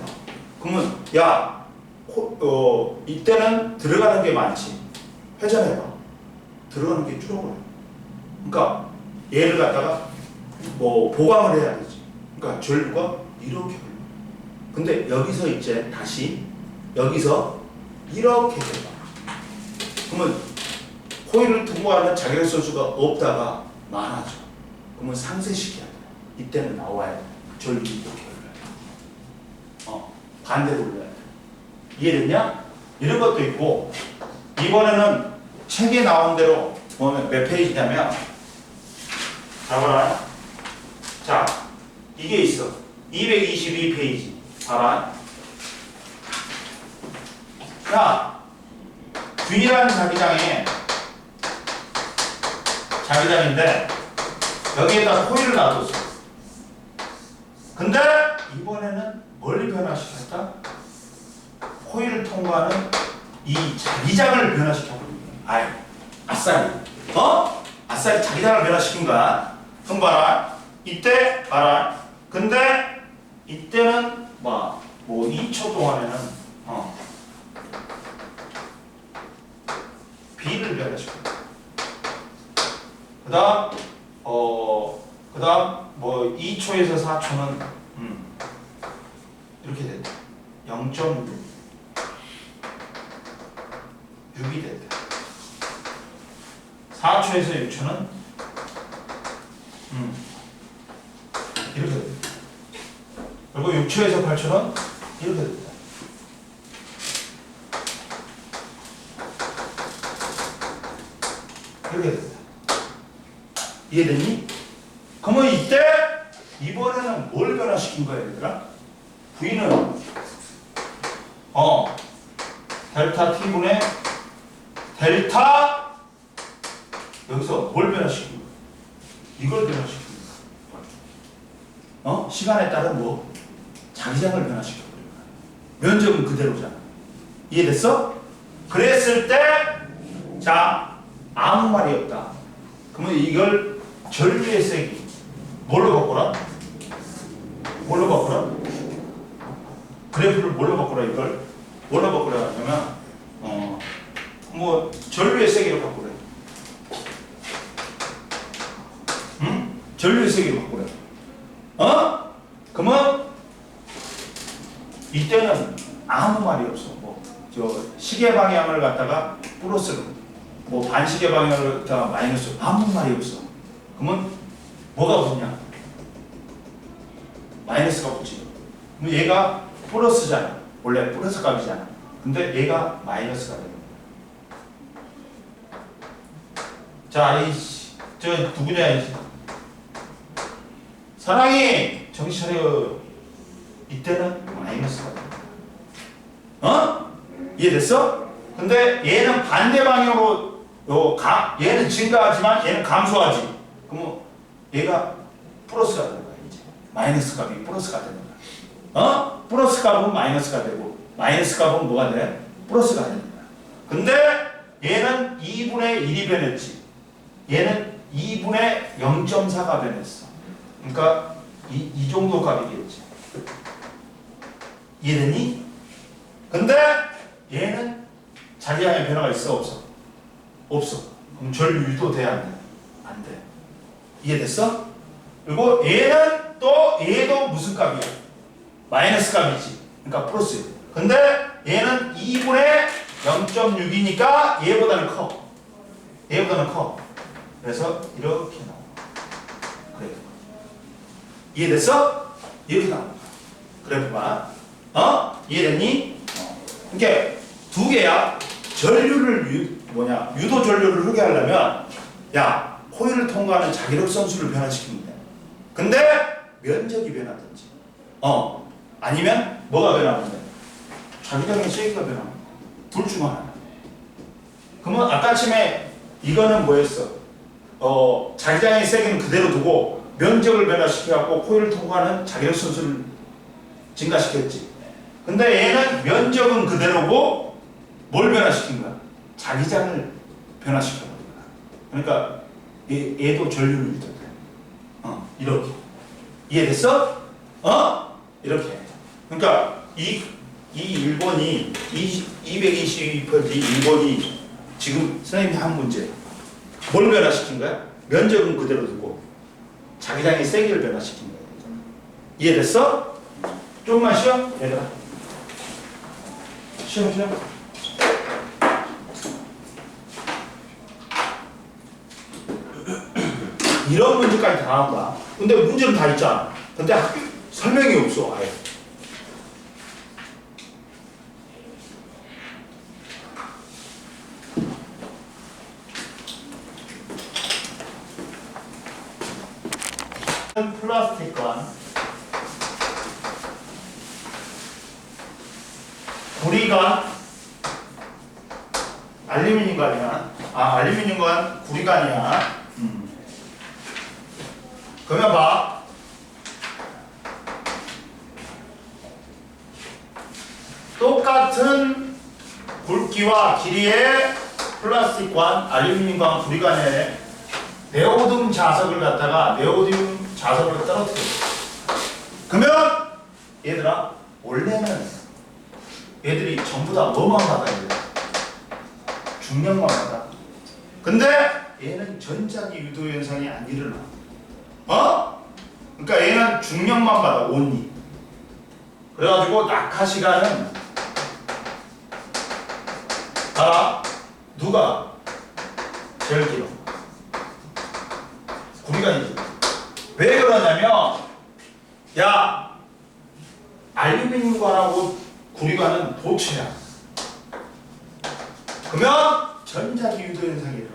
그러면 야, 이때는 들어가는 게 많지. 회전해봐. 들어가는 게 줄어버려. 그러니까 얘를 갖다가 보강을 해야 되지. 그러니까 전류가 이렇게 흘러. 근데 여기서 이제 다시 여기서 이렇게 돼봐. 그러면 코일을 통과하는 자기력 선수가 없다가 많아져. 그러면 상쇄시켜야 돼. 이때는 나와야 돼. 전류 이렇게 흘러야 돼. 반대로 흘러야 돼. 이해됐냐? 이런 것도 있고, 이번에는 책에 나온 대로 보면 몇 페이지냐면, 봐봐라. 자, 이게 있어. 222페이지. 봐봐. 자, 균일한 자기장인데, 여기에다 코일을 놔뒀어. 근데, 이번에는 뭘 변화시켰다? 코일을 통과하는 이 자기장을 변화시켜버린 거야. 아싸리. 아싸리 자기장을 변화시킨 거야. 그럼 봐라. 이때 봐라. 근데 이때는 뭐 2초 동안에는 B를 변화시켜. 그다음 2초에서 4초는 이렇게 됐다. 0.6 6이 됐다. 4초에서 6초는 이렇게 됐다. 그리고 6초에서 8초는 이렇게 됐다. 이렇게 됐다. 이해됐니? 그러면 이때 이번에는 뭘 변화시킨 거야, 얘들아? V는 델타 T분의 델타 여기서 뭘 변화시킨 거야? 이걸 변화시킨 거야. 시간에 따른 자기장을 변화시켜 버린 거야. 면적은 그대로잖아. 이해됐어? 그랬을 때, 자, 아무 말이 없다. 그러면 이걸 전류의 세기 뭘로 바꾸라? 그래프를 뭘로 바꾸라? 이걸 뭘로 바꾸라 하냐면 전류의 세기로 바꾸래. 전류의 세기로 바꾸래. 그러면 이때는 아무 말이 없어. 시계 방향을 갖다가 플러스로, 반시계 방향을 갖다가 마이너스로, 아무 말이 없어. 그러면 뭐가 붙냐? 마이너스가 붙지. 그럼 얘가 플러스잖아. 원래 플러스 값이잖아. 근데 얘가 마이너스가 되는 거야. 자, 저 누구냐? 사랑이 정신 차려. 이때는 마이너스가 돼. 이해됐어? 근데 얘는 반대 방향으로 얘는 증가하지만 얘는 감소하지. 그러면 얘가 플러스가 되는 거야. 이제 마이너스 값이 플러스가 되는 거야. 플러스 값은 마이너스가 되고 마이너스 값은 뭐가 돼? 플러스가 되는 거야. 근데 얘는 2분의 1이 변했지. 얘는 2분의 0.4가 변했어. 그러니까 이 정도 값이겠지. 이해됐니? 근데 얘는 자기장의 변화가 있어 없어? 없어. 그럼 전류 유도돼야 안 돼? 안 돼. 이해됐어? 그리고 얘는 또 얘도 무슨 값이야? 마이너스 값이지. 그러니까 플러스. 근데 얘는 2분의 0.6이니까 얘보다는 커. 얘보다는 커. 그래서 이렇게 나와. 그래. 이해됐어? 이렇게 나와. 그래프가. 이해됐니? 이게 두 개야. 전류를 유도 전류를 흐르게 하려면 야 코일을 통과하는 자기력 선수를 변화시키면 돼. 근데 면적이 변하든지 아니면 뭐가 변하면 돼? 자기장의 세기가 변하면 돼. 둘 중 하나. 그러면 아까쯤에 이거는 뭐였어? 자기장의 세기는 그대로 두고 면적을 변화시켜갖고 코일을 통과하는 자기력 선수를 증가시켰지. 근데 얘는 면적은 그대로고 뭘 변화시킨 거야? 자기장을 변화시켜버린 거야. 그러니까 얘도 전류를 유도돼. 이렇게. 이해됐어? 이렇게. 그러니까 이 1번이 222페이지 1번이 지금 선생님이 한 문제. 뭘 변화시킨 거야? 면적은 그대로 두고 자기장의 세기를 변화시킨 거야. 이해됐어? 조금만 쉬어, 얘들아. 쉬어. 이런 문제까지 다 나온 거야. 근데 문제는 다 있잖아. 근데 설명이 없어, 아예. 플라스틱관 구리관 알루미늄관이야. 알루미늄관 구리관이야. 그러면 봐. 똑같은 굵기와 길이의 플라스틱관, 알루미늄관, 구리관에 네오듐 자석을 갖다가 네오듐 자석을 떨어뜨려. 그러면 얘들아 원래는 얘들이 전부 다 뭐만 받아야 돼? 중력만 받아. 근데 얘는 전자기 유도 현상이 안 일어나. 그러니까 얘는 중력만 받아, 온리. 그래가지고 낙하 시간은 알아? 누가 제일 길어? 구리관이지. 왜 그러냐면 야 알루미늄관하고 구리관은 도체야. 그러면 전자기 유도 현상이 일어나.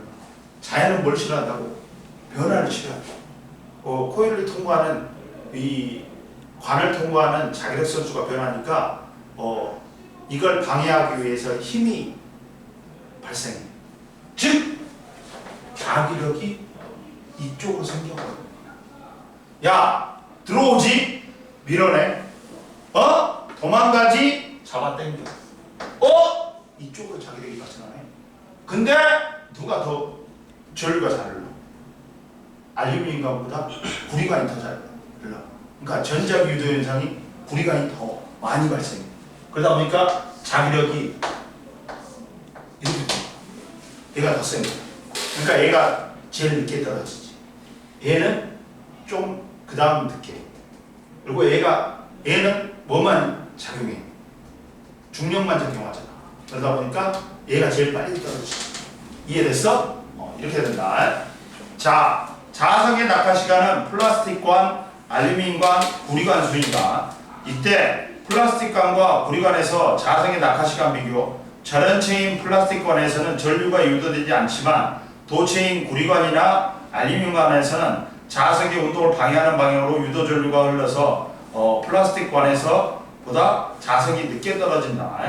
자연은 뭘 싫어한다고? 변화를 싫어한다. 코일을 통과하는 이 관을 통과하는 자기력 선수가 변하니까 이걸 방해하기 위해서 힘이 발생해. 즉 자기력이 이쪽으로 생겨버린 거야. 야 들어오지? 밀어내. 도망가지? 잡아당겨. 이쪽으로 자기력이 발생하네. 근데 누가 더 전류가 잘 흘러? 알루미늄관보다 구리관이 더 잘 흘러. 그러니까 전자기 유도 현상이 구리관이 더 많이 발생해. 그러다 보니까 자기력이 이렇게 돼. 얘가 더 센 거야. 그러니까 얘가 제일 늦게 떨어지지. 얘는 좀 그 다음 늦게. 그리고 얘는 뭐만 작용해? 중력만 작용하잖아. 그러다 보니까 얘가 제일 빨리 떨어지지. 이해됐어? 이렇게 된다. 자, 자석의 낙하 시간은 플라스틱관, 알루미늄관, 구리관 수니까 이때 플라스틱관과 구리관에서 자석의 낙하 시간 비교. 전원체인 플라스틱관에서는 전류가 유도되지 않지만 도체인 구리관이나 알루미늄관에서는 자석의 운동을 방해하는 방향으로 유도 전류가 흘러서 플라스틱 관에서 보다 자석이 늦게 떨어진다.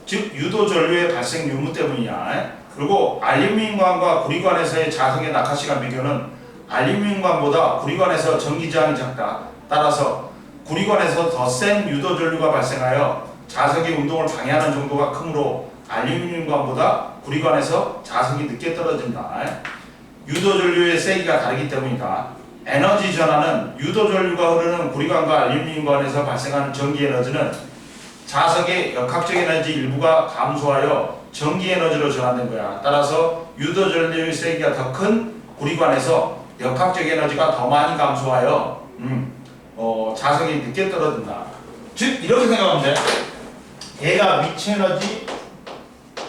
즉 유도 전류의 발생 유무 때문이야. 그리고 알루미늄관과 구리관에서의 자석의 낙하 시간 비교는 알루미늄관보다 구리관에서 전기 저항이 작다. 따라서 구리관에서 더 센 유도 전류가 발생하여 자석의 운동을 방해하는 정도가 크므로 알루미늄관보다 구리관에서 자석이 늦게 떨어진다. 유도 전류의 세기가 다르기 때문이다. 에너지 전환은 유도 전류가 흐르는 구리관과 알루미늄관에서 발생하는 전기 에너지는 자석의 역학적 에너지 일부가 감소하여 전기 에너지로 전환된 거야. 따라서 유도 전류의 세기가 더 큰 구리관에서 역학적 에너지가 더 많이 감소하여 자석이 늦게 떨어진다. 즉 이렇게 생각하면 돼. 얘가 위치 에너지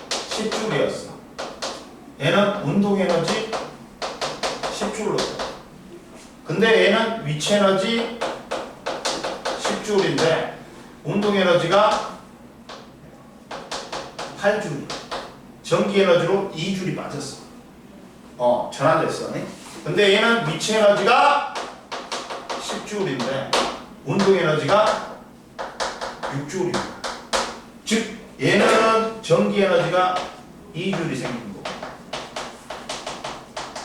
10줄이었어. 얘는 운동 에너지 10줄로 돼. 근데 얘는 위치 에너지 10줄인데 운동 에너지가 8줄. 전기 에너지로 2줄이 빠졌어. 전환됐어. 근데 얘는 위치 에너지가 10줄인데 운동 에너지가 6줄입니다. 즉 얘는 전기 에너지가 2줄이 생긴 거고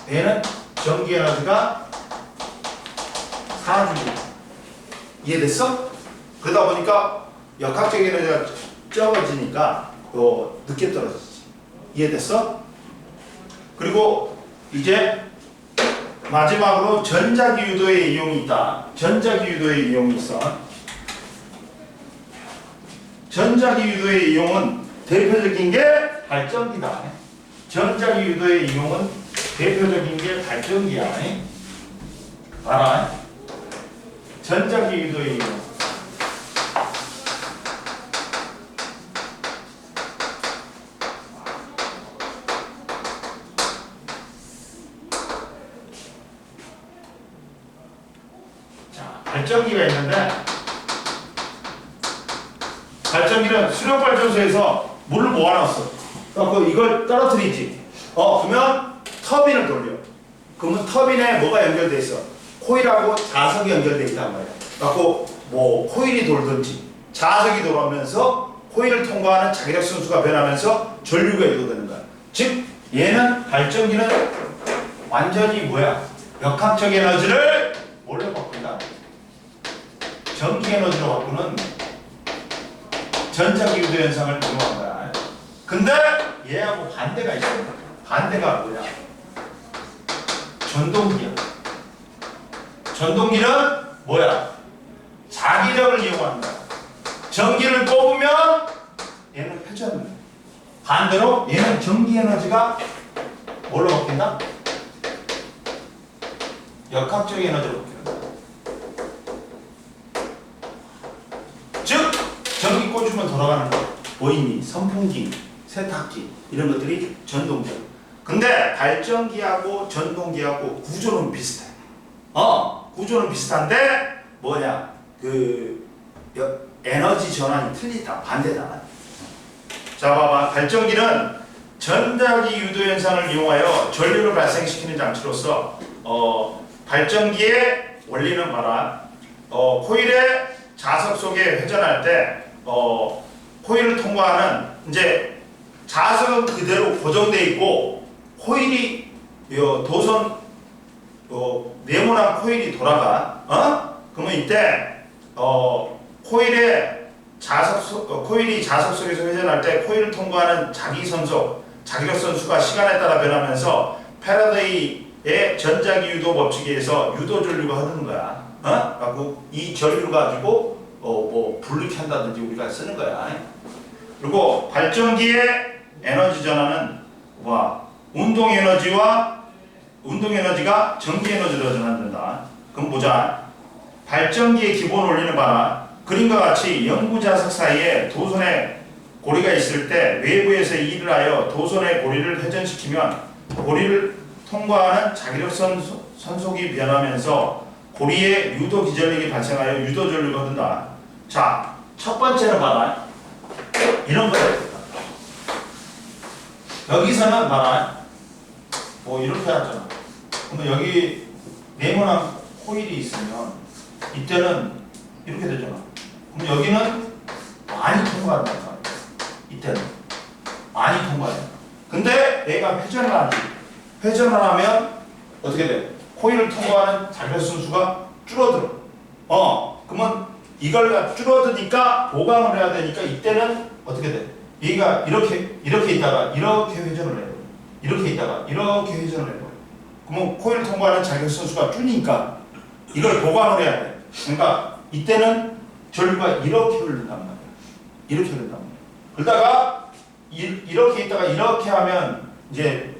얘는 전기 에너지가 4줄이야. 이해됐어? 그러다 보니까 역학적 에너지가 적어지니까 늦게 떨어지지. 이해됐어? 그리고 이제 마지막으로 전자기 유도의 이용이 있다. 전자기 유도의 이용이 있어. 전자기 유도의 이용은 대표적인 게 발전기다. 전자기 유도의 이용은 대표적인 게 발전기야. 알아? 전자기 유도의 이용. 발전기가 있는데 발전기는 수력발전소에서 물을 모아놨어. 그래서 이걸 떨어뜨리지. 그러면 터빈을 돌려. 그러면 터빈에 뭐가 연결돼 있어? 코일하고 자석이 연결돼 있단 말이야. 그래서 뭐 코일이 돌든지 자석이 돌아오면서 코일을 통과하는 자기력 순수가 변하면서 전류가 유도되는 거야. 즉 얘는 발전기는 완전히 뭐야? 역학적 에너지를 뭘로 바꾼다? 전기 에너지로 바꾸는 전자기 유도 현상을 이용한 거야. 근데 얘하고 반대가 있어. 반대가 뭐야? 전동기야. 전동기는 뭐야? 자기력을 이용하는 거야. 전기를 뽑으면 얘는 회전을 해. 반대로 얘는 전기 에너지가 뭘로 바뀐다? 역학적 에너지로 바뀌는 거야. 즉 전기 꽂으면 돌아가는 거. 보이니, 선풍기, 세탁기 이런 것들이 전동기야. 근데 발전기하고 전동기하고 구조는 비슷해. 구조는 비슷한데 뭐냐? 에너지 전환이 틀리다. 반대다. 자 봐봐. 발전기는 전자기 유도 현상을 이용하여 전류를 발생시키는 장치로서 발전기의 원리는 봐라. 코일의 자석 속에 회전할 때 코일을 통과하는 이제 자석은 그대로 고정되어 있고 코일이 도선 네모난 코일이 돌아가. 그러면 이때 코일이 자석 속에서 회전할 때 코일을 통과하는 자기력 선수가 시간에 따라 변하면서 패러데이의 전자기 유도 법칙에 의해서 유도 전류가 흐르는 거야. 그리고 이 전류를 가지고 불을 켠다든지 우리가 쓰는 거야. 그리고 발전기의 에너지 전환은 운동 에너지가 전기 에너지로 전환된다. 그럼 보자. 발전기의 기본 원리는 봐라. 그림과 같이 영구 자석 사이에 도선의 고리가 있을 때 외부에서 일을 하여 도선의 고리를 회전시키면 고리를 통과하는 자기력 선속이 변하면서 고리에 유도 기전력이 발생하여 유도 전류가 흐른다. 자, 첫 번째는 봐라. 이런 거야. 여기서는 봐라. 뭐 이렇게 하잖아. 그러면 여기 네모난 코일이 있으면 이때는 이렇게 되잖아. 그럼 여기는 많이 통과한단 말이야. 이때는 많이 통과해. 근데 얘가 회전을 하지. 회전을 하면 어떻게 돼? 코일을 통과하는 자결선수가 줄어들어. 그러면 이걸 줄어드니까 보강을 해야 되니까 이때는 어떻게 돼? 얘가 이렇게 있다가 이렇게 회전을 해요. 이렇게 있다가 이렇게 회전을 해요. 그러면 코일을 통과하는 자결선수가 줄니까 이걸 보강을 해야 돼. 그러니까 이때는 전류가 이렇게 흐른단 말이야. 이렇게 흐른단 말이야. 그러다가 이렇게 있다가 이렇게 하면 이제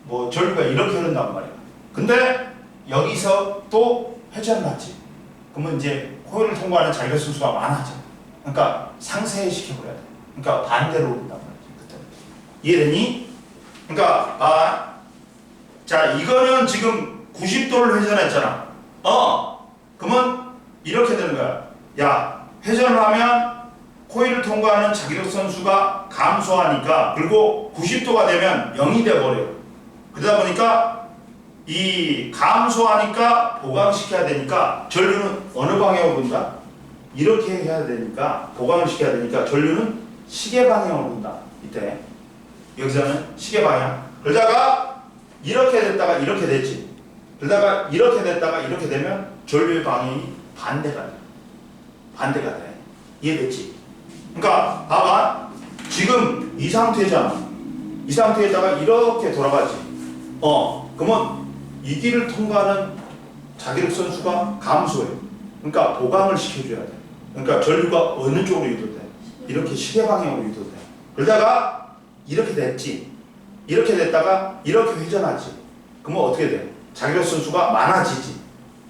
뭐 전류가 이렇게 흐른단 말이야. 근데 여기서 또 회전을 하지. 그러면 이제 코일을 통과하는 자결선수가 많아져. 그러니까 상쇄시켜버려야 돼. 그러니까 반대로 흐른단 말이지. 그때 이해되니? 그러니까 자 이거는 지금 90도를 회전했잖아. 그러면 이렇게 되는 거야. 야 회전을 하면 코일을 통과하는 자기력선수가 감소하니까 그리고 90도가 되면 0이 돼버려요. 그러다 보니까 이 감소하니까 보강시켜야 되니까 전류는 어느 방향으로 돈다? 이렇게 해야 되니까 보강을 시켜야 되니까 전류는 시계 방향으로 돈다. 이때 여기서는 시계 방향. 그러다가 이렇게 됐다가 이렇게 됐지. 그러다가 이렇게 됐다가 이렇게 되면 전류의 방향이 반대가 돼. 반대가 돼. 이해됐지? 그러니까 봐봐. 지금 이 상태잖아. 이 상태에다가 이렇게 돌아가지. 그러면 이 길을 통과하는 자기력 선수가 감소해. 그러니까 보강을 시켜줘야 돼. 그러니까 전류가 어느 쪽으로 유도돼? 이렇게 시계 방향으로 유도돼. 그러다가 이렇게 됐지. 이렇게 됐다가 이렇게 회전하지. 그러면 어떻게 돼? 자기력 선수가 많아지지.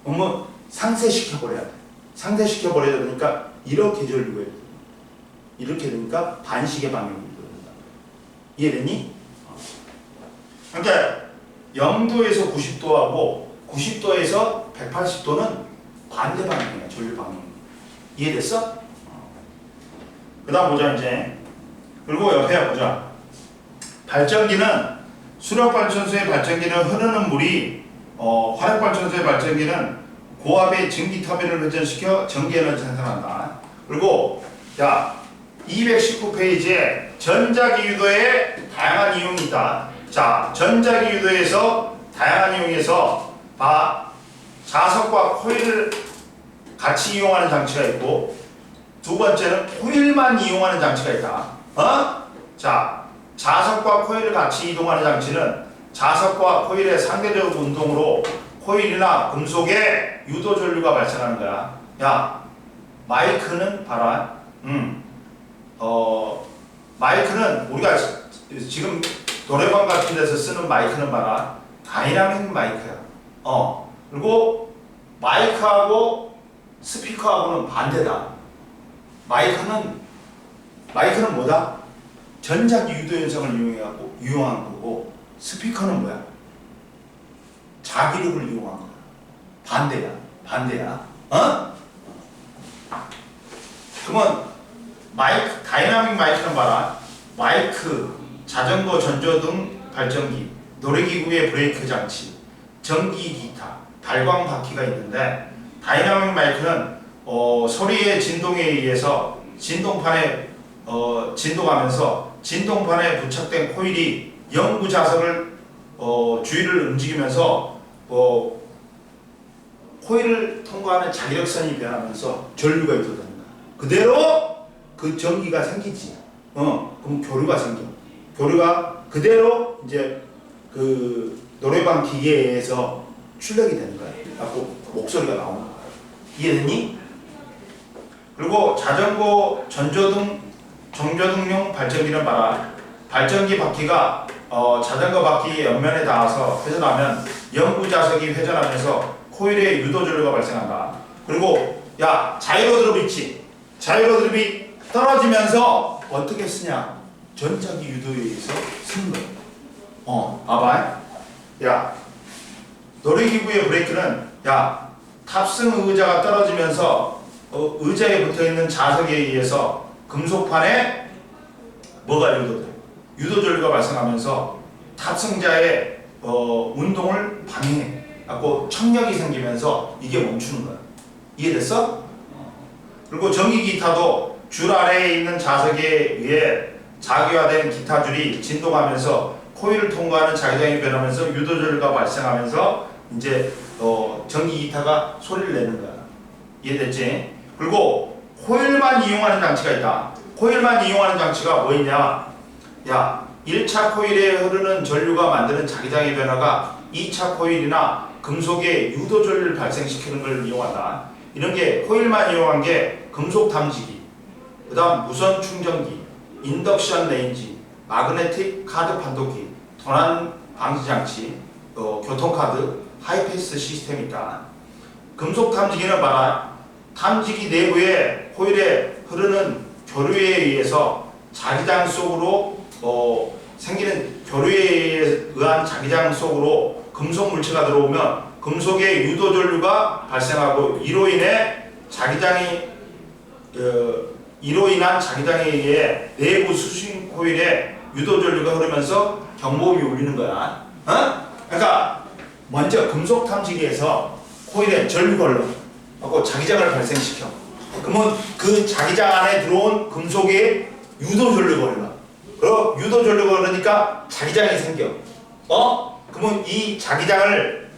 그러면 상쇄시켜버려야 돼. 상쇄시켜버려야 되니까 이렇게 전류가 유도돼. 이렇게 되니까 반시계 방향으로 유도된다. 이해됐니? 그러니까 0도에서 90도하고 90도에서 180도는 반대 방향이야. 전류 방향. 이해됐어? 그 다음 보자 이제. 그리고 옆에 보자. 발전기는 수력발전소의 발전기는 흐르는 물이 화력발전소의 발전기는 고압의 전기 터빈을 회전시켜 전기에너지 생산한다. 그리고 야 219페이지에 전자기 유도에 다양한 이용이 있다. 자, 전자기 유도에서 다양한 이용에서 자석과 코일을 같이 이용하는 장치가 있고 두 번째는 코일만 이용하는 장치가 있다. 자, 자석과 코일을 같이 이동하는 장치는 자석과 코일의 상대적 운동으로 코일이나 금속에 유도 전류가 발생하는 거야. 야, 마이크는 봐라. 마이크는 우리가 지금 노래방 같은 데서 쓰는 마이크는 봐라. 다이나믹 마이크야. 그리고 마이크하고 스피커하고는 반대다. 마이크는 뭐다? 전자기 유도 현상을 이용한 거고 스피커는 뭐야? 자기력을 이용한 거야. 반대야. 그러면 다이나믹 마이크는 봐라. 마이크, 자전거 전조등 발전기, 노래기구의 브레이크 장치, 전기 기타, 발광 바퀴가 있는데 다이나믹 마이크는 소리의 진동에 의해서 진동판에 진동하면서 진동판에 부착된 코일이 영구 자석을 주위를 움직이면서 코일을 통과하는 자기력선이 변하면서 전류가 유도된다. 그대로 그 전기가 생기지. 그럼 교류가 생겨. 교류가 그대로 이제 그 노래방 기계에서 출력이 되는 거야. 그래서 목소리가 나오는 거야. 이해됐니? 그리고 자전거 정조등용 발전기는 봐라. 발전기 바퀴가 자전거 바퀴 옆면에 닿아서 회전하면 영구 자석이 회전하면서 코일에 유도 전류가 발생한다. 그리고 야 자이로 드롭 있지? 자이로 드롭이 떨어지면서 어떻게 쓰냐? 전자기 유도에 의해서 쓰는 거야. 봐봐. 야 놀이기구의 브레이크는 탑승 의자가 떨어지면서 의자에 붙어있는 자석에 의해서 금속판에 뭐가 유도돼? 유도 전류가 발생하면서 탑승자의 운동을 방해. 갖고 청력이 생기면서 이게 멈추는 거야. 이해됐어? 그리고 전기 기타도 줄 아래에 있는 자석에 의해 자기화된 기타 줄이 진동하면서 코일을 통과하는 자기장이 변하면서 유도전류가 발생하면서 이제 전기 기타가 소리를 내는 거야. 이해됐지? 그리고 코일만 이용하는 장치가 있다. 코일만 이용하는 장치가 뭐 있냐? 야, 1차 코일에 흐르는 전류가 만드는 자기장의 변화가 2차 코일이나 금속의 유도 전류를 발생시키는 걸 이용한다. 이런 게 코일만 이용한 게 금속 탐지기, 그 다음 무선 충전기, 인덕션 레인지, 마그네틱 카드 판독기, 도난 방지 장치, 교통카드, 하이패스 시스템이 있다. 금속 탐지기는 봐라. 탐지기 내부에 코일에 흐르는 교류에 의해서 자기장 속으로 생기는 교류에 의한 자기장 속으로 금속 물체가 들어오면 금속의 유도 전류가 발생하고 이로 인한 자기장에 의해 내부 수신 코일에 유도 전류가 흐르면서 경보음이 울리는 거야. 그러니까 먼저 금속 탐지기에서 코일에 전류가 흘러가고 자기장을 발생시켜. 그러면 그 자기장 안에 들어온 금속의 유도 전류가 흘러. 그럼 유도 전류가 흐르니까 자기장이 생겨. 그러면 이 자기장을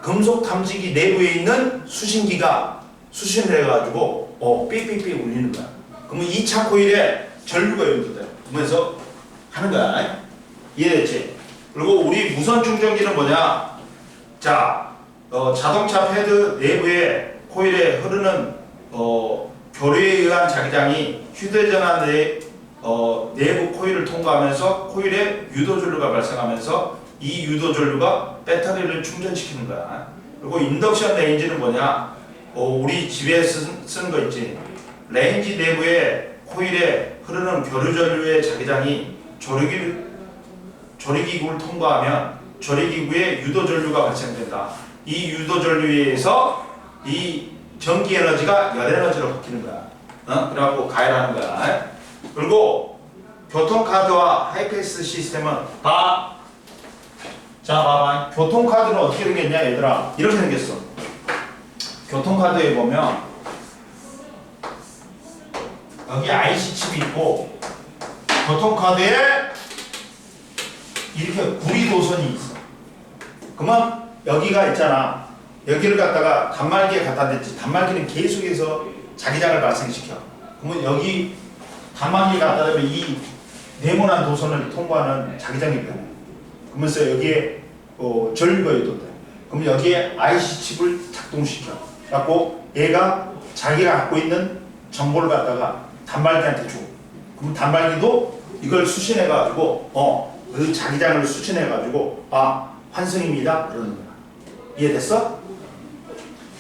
금속 탐지기 내부에 있는 수신기가 수신을 해가지고 삐삐삐 울리는 거야. 그러면 2차 코일에 전류가 유도돼. 그러면서 하는 거야. 이해됐지? 그리고 우리 무선 충전기는 뭐냐? 자, 자동차 패드 내부에 코일에 흐르는 교류에 의한 자기장이 휴대전화 내부 코일을 통과하면서 코일에 유도 전류가 발생하면서 이 유도 전류가 배터리를 충전시키는 거야. 그리고 인덕션 레인지는 뭐냐? 우리 집에 쓰는 거 있지. 레인지 내부에 코일에 흐르는 교류 전류의 자기장이 조리기구를 통과하면 조리기구에 유도 전류가 발생된다. 이 유도 전류에 의해서 이 전기 에너지가 열 에너지로 바뀌는 거야. 그래갖고 가열하는 거야. 그리고 교통카드와 하이패스 시스템은 자, 봐봐. 교통카드는 어떻게 생겼냐, 얘들아? 이렇게 생겼어. 교통카드에 보면 여기 IC 칩이 있고 교통카드에 이렇게 구리 도선이 있어. 그러면 여기가 있잖아. 여기를 갖다가 단말기에 갖다 댔지. 단말기는 계속해서 자기장을 발생시켜. 그러면 여기 단말기에 갖다 대면 이 네모난 도선을 통과하는 자기장이 변해. 그러면서 여기에 전류가 유도돼. 그럼 여기에 IC 칩을 작동시켜. 갖고 얘가 자기가 갖고 있는 정보를 갖다가 단말기한테 줘. 그럼 단말기도 이걸 수신해가지고 그 자기장을 수신해가지고 환승입니다. 그러는 거야. 이해됐어?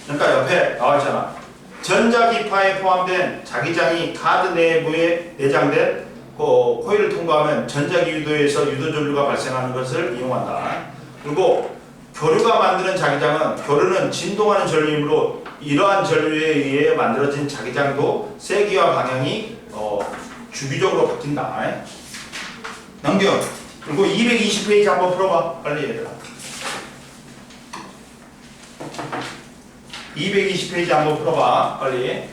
그러니까 옆에 나와있잖아. 전자기파에 포함된 자기장이 카드 내부에 내장된 코일을 통과하면 전자기 유도에서 유도 전류가 발생하는 것을 이용한다. 그리고 교류가 만드는 자기장은 교류는 진동하는 전류이므로 이러한 전류에 의해 만들어진 자기장도 세기와 방향이 주기적으로 바뀐다. 넘겨. 그리고 220페이지 한번 풀어봐. 빨리 얘들아. 220페이지 한번 풀어봐. 빨리.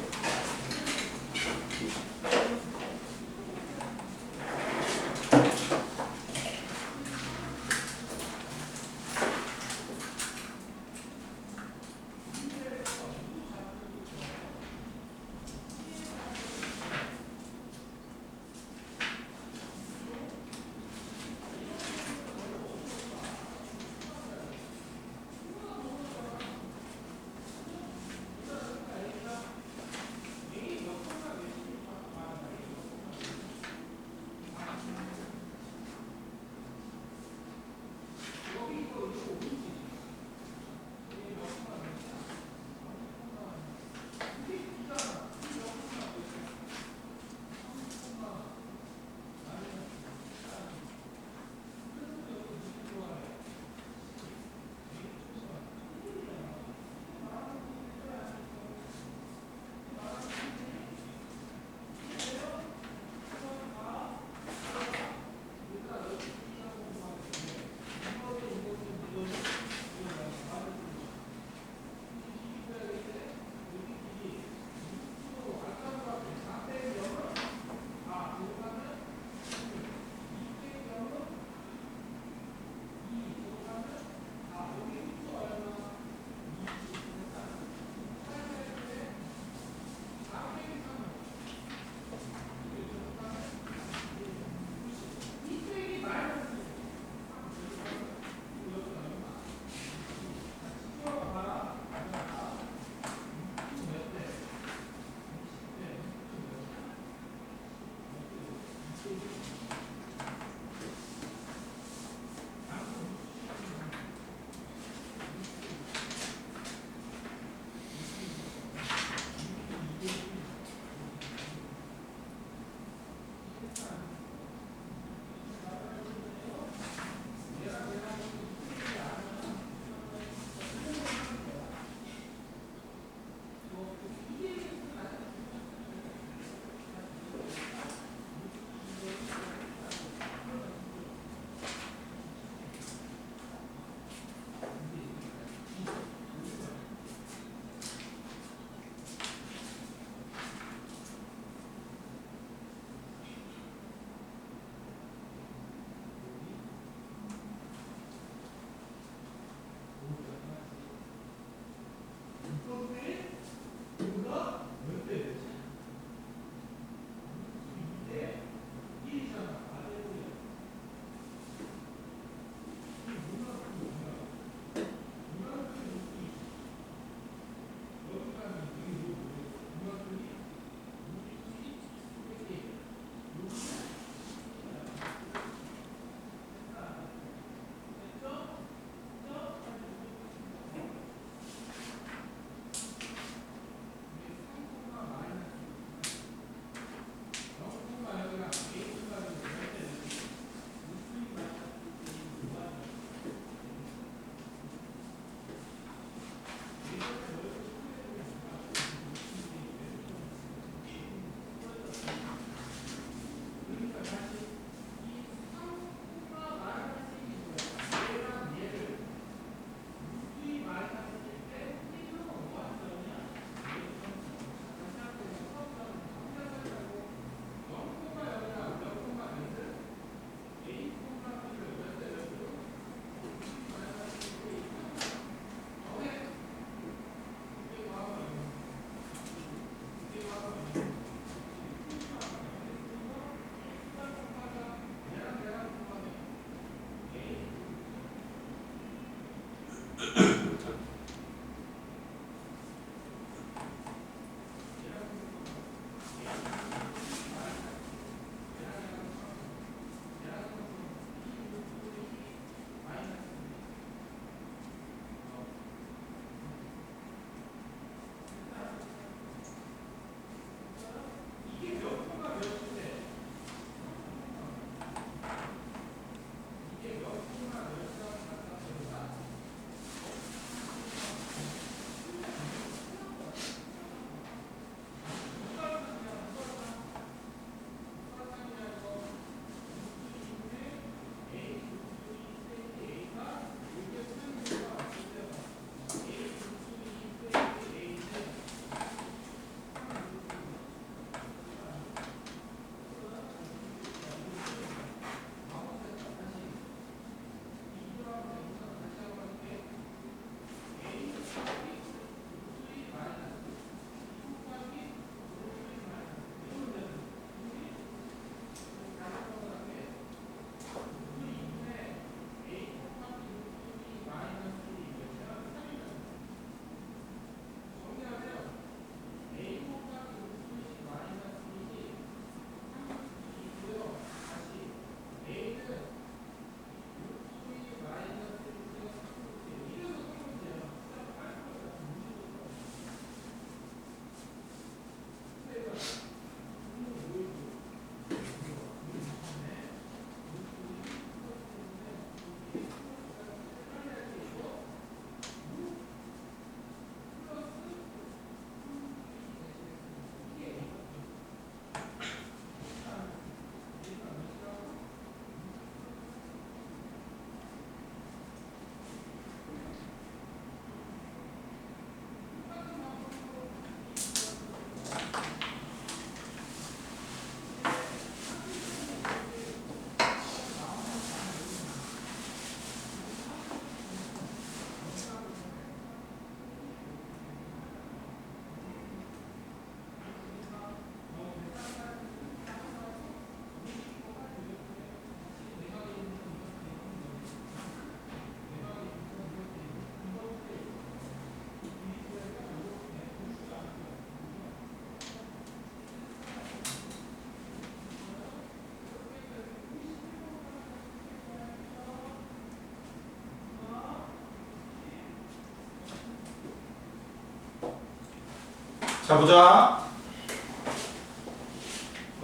자, 보자.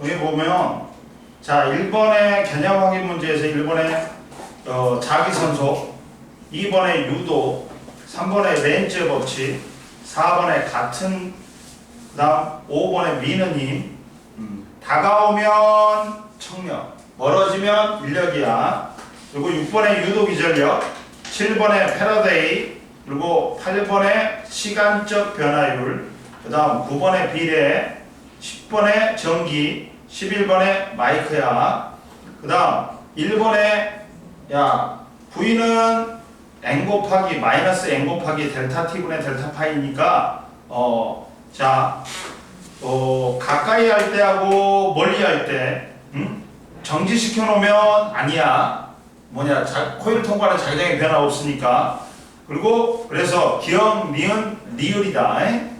여기 보면, 자, 1번의 개념 확인 문제에서 1번의 자기선속, 2번의 유도, 3번의 렌즈 법칙, 4번의 같은, 그 다음 5번의 미는 힘, 다가오면 청력, 멀어지면 인력이야. 그리고 6번의 유도 기전력, 7번의 패러데이, 그리고 8번의 시간적 변화율, 그 다음 9번의 비례, 10번의 전기, 11번의 마이크야. 그 다음 1번의 야 V는 n 곱하기 마이너스 n 곱하기 델타 t분의 델타 파이니까 가까이 할 때하고 멀리 할 때 정지시켜 놓으면 아니야. 뭐냐, 코일 통과는 자기장의 변화 없으니까. 그리고 그래서 기억, 니은, 리을이다.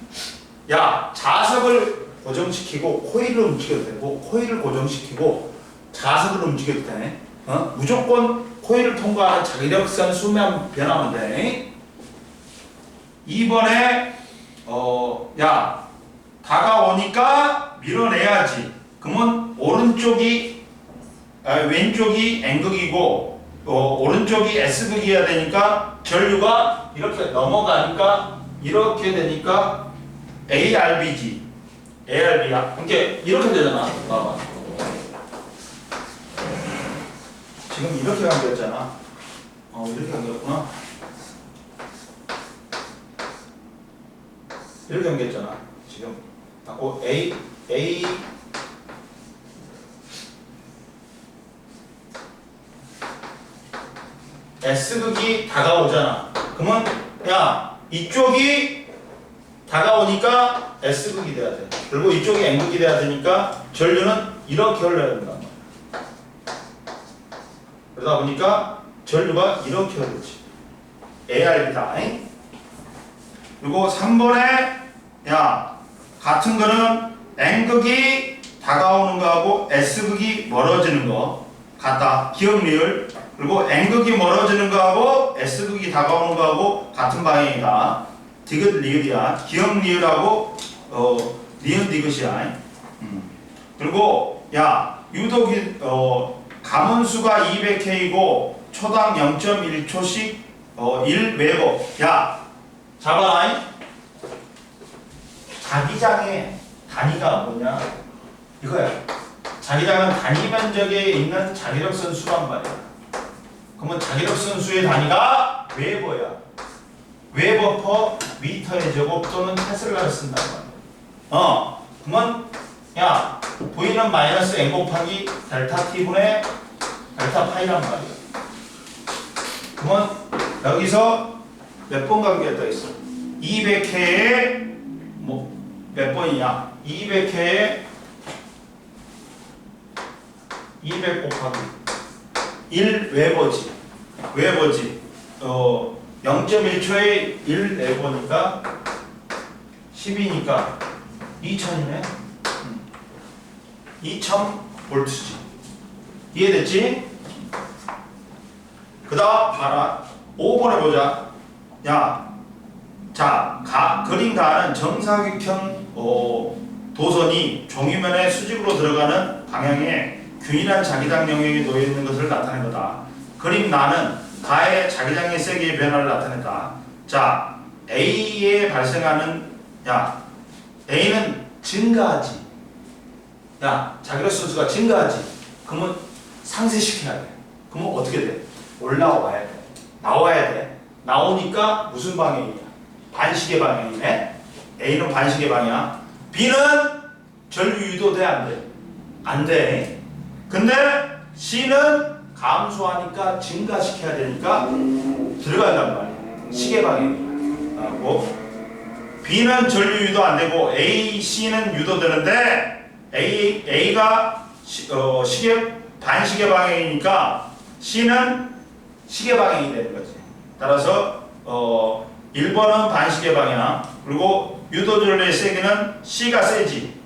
야, 자석을 고정시키고 코일을 움직여도 되고 코일을 고정시키고 자석을 움직여도 돼. 무조건 코일을 통과하는 자기력선 수면 변하면 돼. 2번에 야, 다가오니까 밀어내야지. 그러면 왼쪽이 N극이고 오른쪽이 S극이어야 되니까 전류가 이렇게 넘어가니까 이렇게 되니까 ARB지. ARB야. 그러니까 이렇게 되잖아. 봐봐. 지금 이렇게 감겼잖아. 이렇게 감겼구나. 이렇게 감겼잖아. 지금. A S극이 다가오잖아. 그러면 야, 이쪽이 다가오니까 S극이 돼야 돼. 그리고 이쪽이 N극이 돼야 되니까 전류는 이렇게 흘러야 된다. 그러다 보니까 전류가 이렇게 흐르지. ARB다. 그리고 3번에 야, 같은 거는 N극이 다가오는 거하고 S극이 멀어지는 거 같다. 기억 리을. 그리고 N극이 멀어지는 거하고 S극이 다가오는 거하고 같은 방향이다. 디귿 리을이야. 기억 리을하고 니은 디귿이야. 그리고 야, 유도기 가문수가 200K이고 초당 0.1초씩 1웨버. 야, 잡아라. 자기장의 단위가 뭐냐? 이거야. 자기장은 단위 면적에 있는 자기력선 수란 말이야. 그러면 자기력선 수의 단위가 웨버야. 웨버 퍼 미터의 제곱 또는 테슬라를 쓴단 말이야. 그러면 야, V는 마이너스 n 곱하기 델타 t분의 델타 파이란 말이야. 그러면 여기서 몇 번 관계가 떠 있어? 200회에 몇 번이냐? 200회에 200 곱하기 1 웨버지. 0.1초에 1 웨버니까 10이니까 2000이네. 2000 볼트지. 이해됐지? 그 다음 봐라. 5번에 보자. 야, 자, 그림 가는 정사각형 도선이 종이면에 수직으로 들어가는 방향에 균일한 자기장 영역이 놓여 있는 것을 나타낸 거다. 그림 나는 가의 자기장의 세기의 변화를 나타낸다. 자, A에 발생하는 A는 증가하지. 야, 자기력선 수가 증가하지. 그러면 상쇄시켜야 돼. 그러면 어떻게 돼? 올라와야 돼. 나와야 돼. 나오니까 무슨 방향이냐? 반시계 방향이네. A는 반시계 방향. B는 전류 유도돼 안 돼? 안 돼. 근데 C는 감소하니까 증가시켜야 되니까 들어간단 말이야. 시계 방향이야. B는 전류 유도 안 되고 A, C는 유도되는데 A가 반시계 방향이니까 C는 시계 방향이 되는 거지. 따라서 1번은 반시계 방향, 그리고 유도전류의 세기는 C가 세지.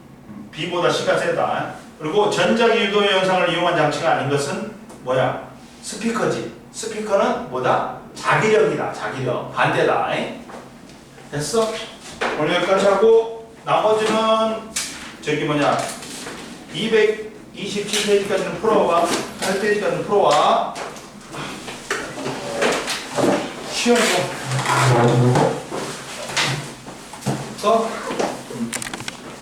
B보다 C가 세다. 그리고 전자기 유도 현상을 이용한 장치가 아닌 것은 뭐야? 스피커지. 스피커는 뭐다? 자기력이다. 자기력. 반대다. 됐어? 오늘 여기까지 하고 나머지는 저기 뭐냐 227페이지까지는 풀어와 8페이지까지는 풀어와 시험 또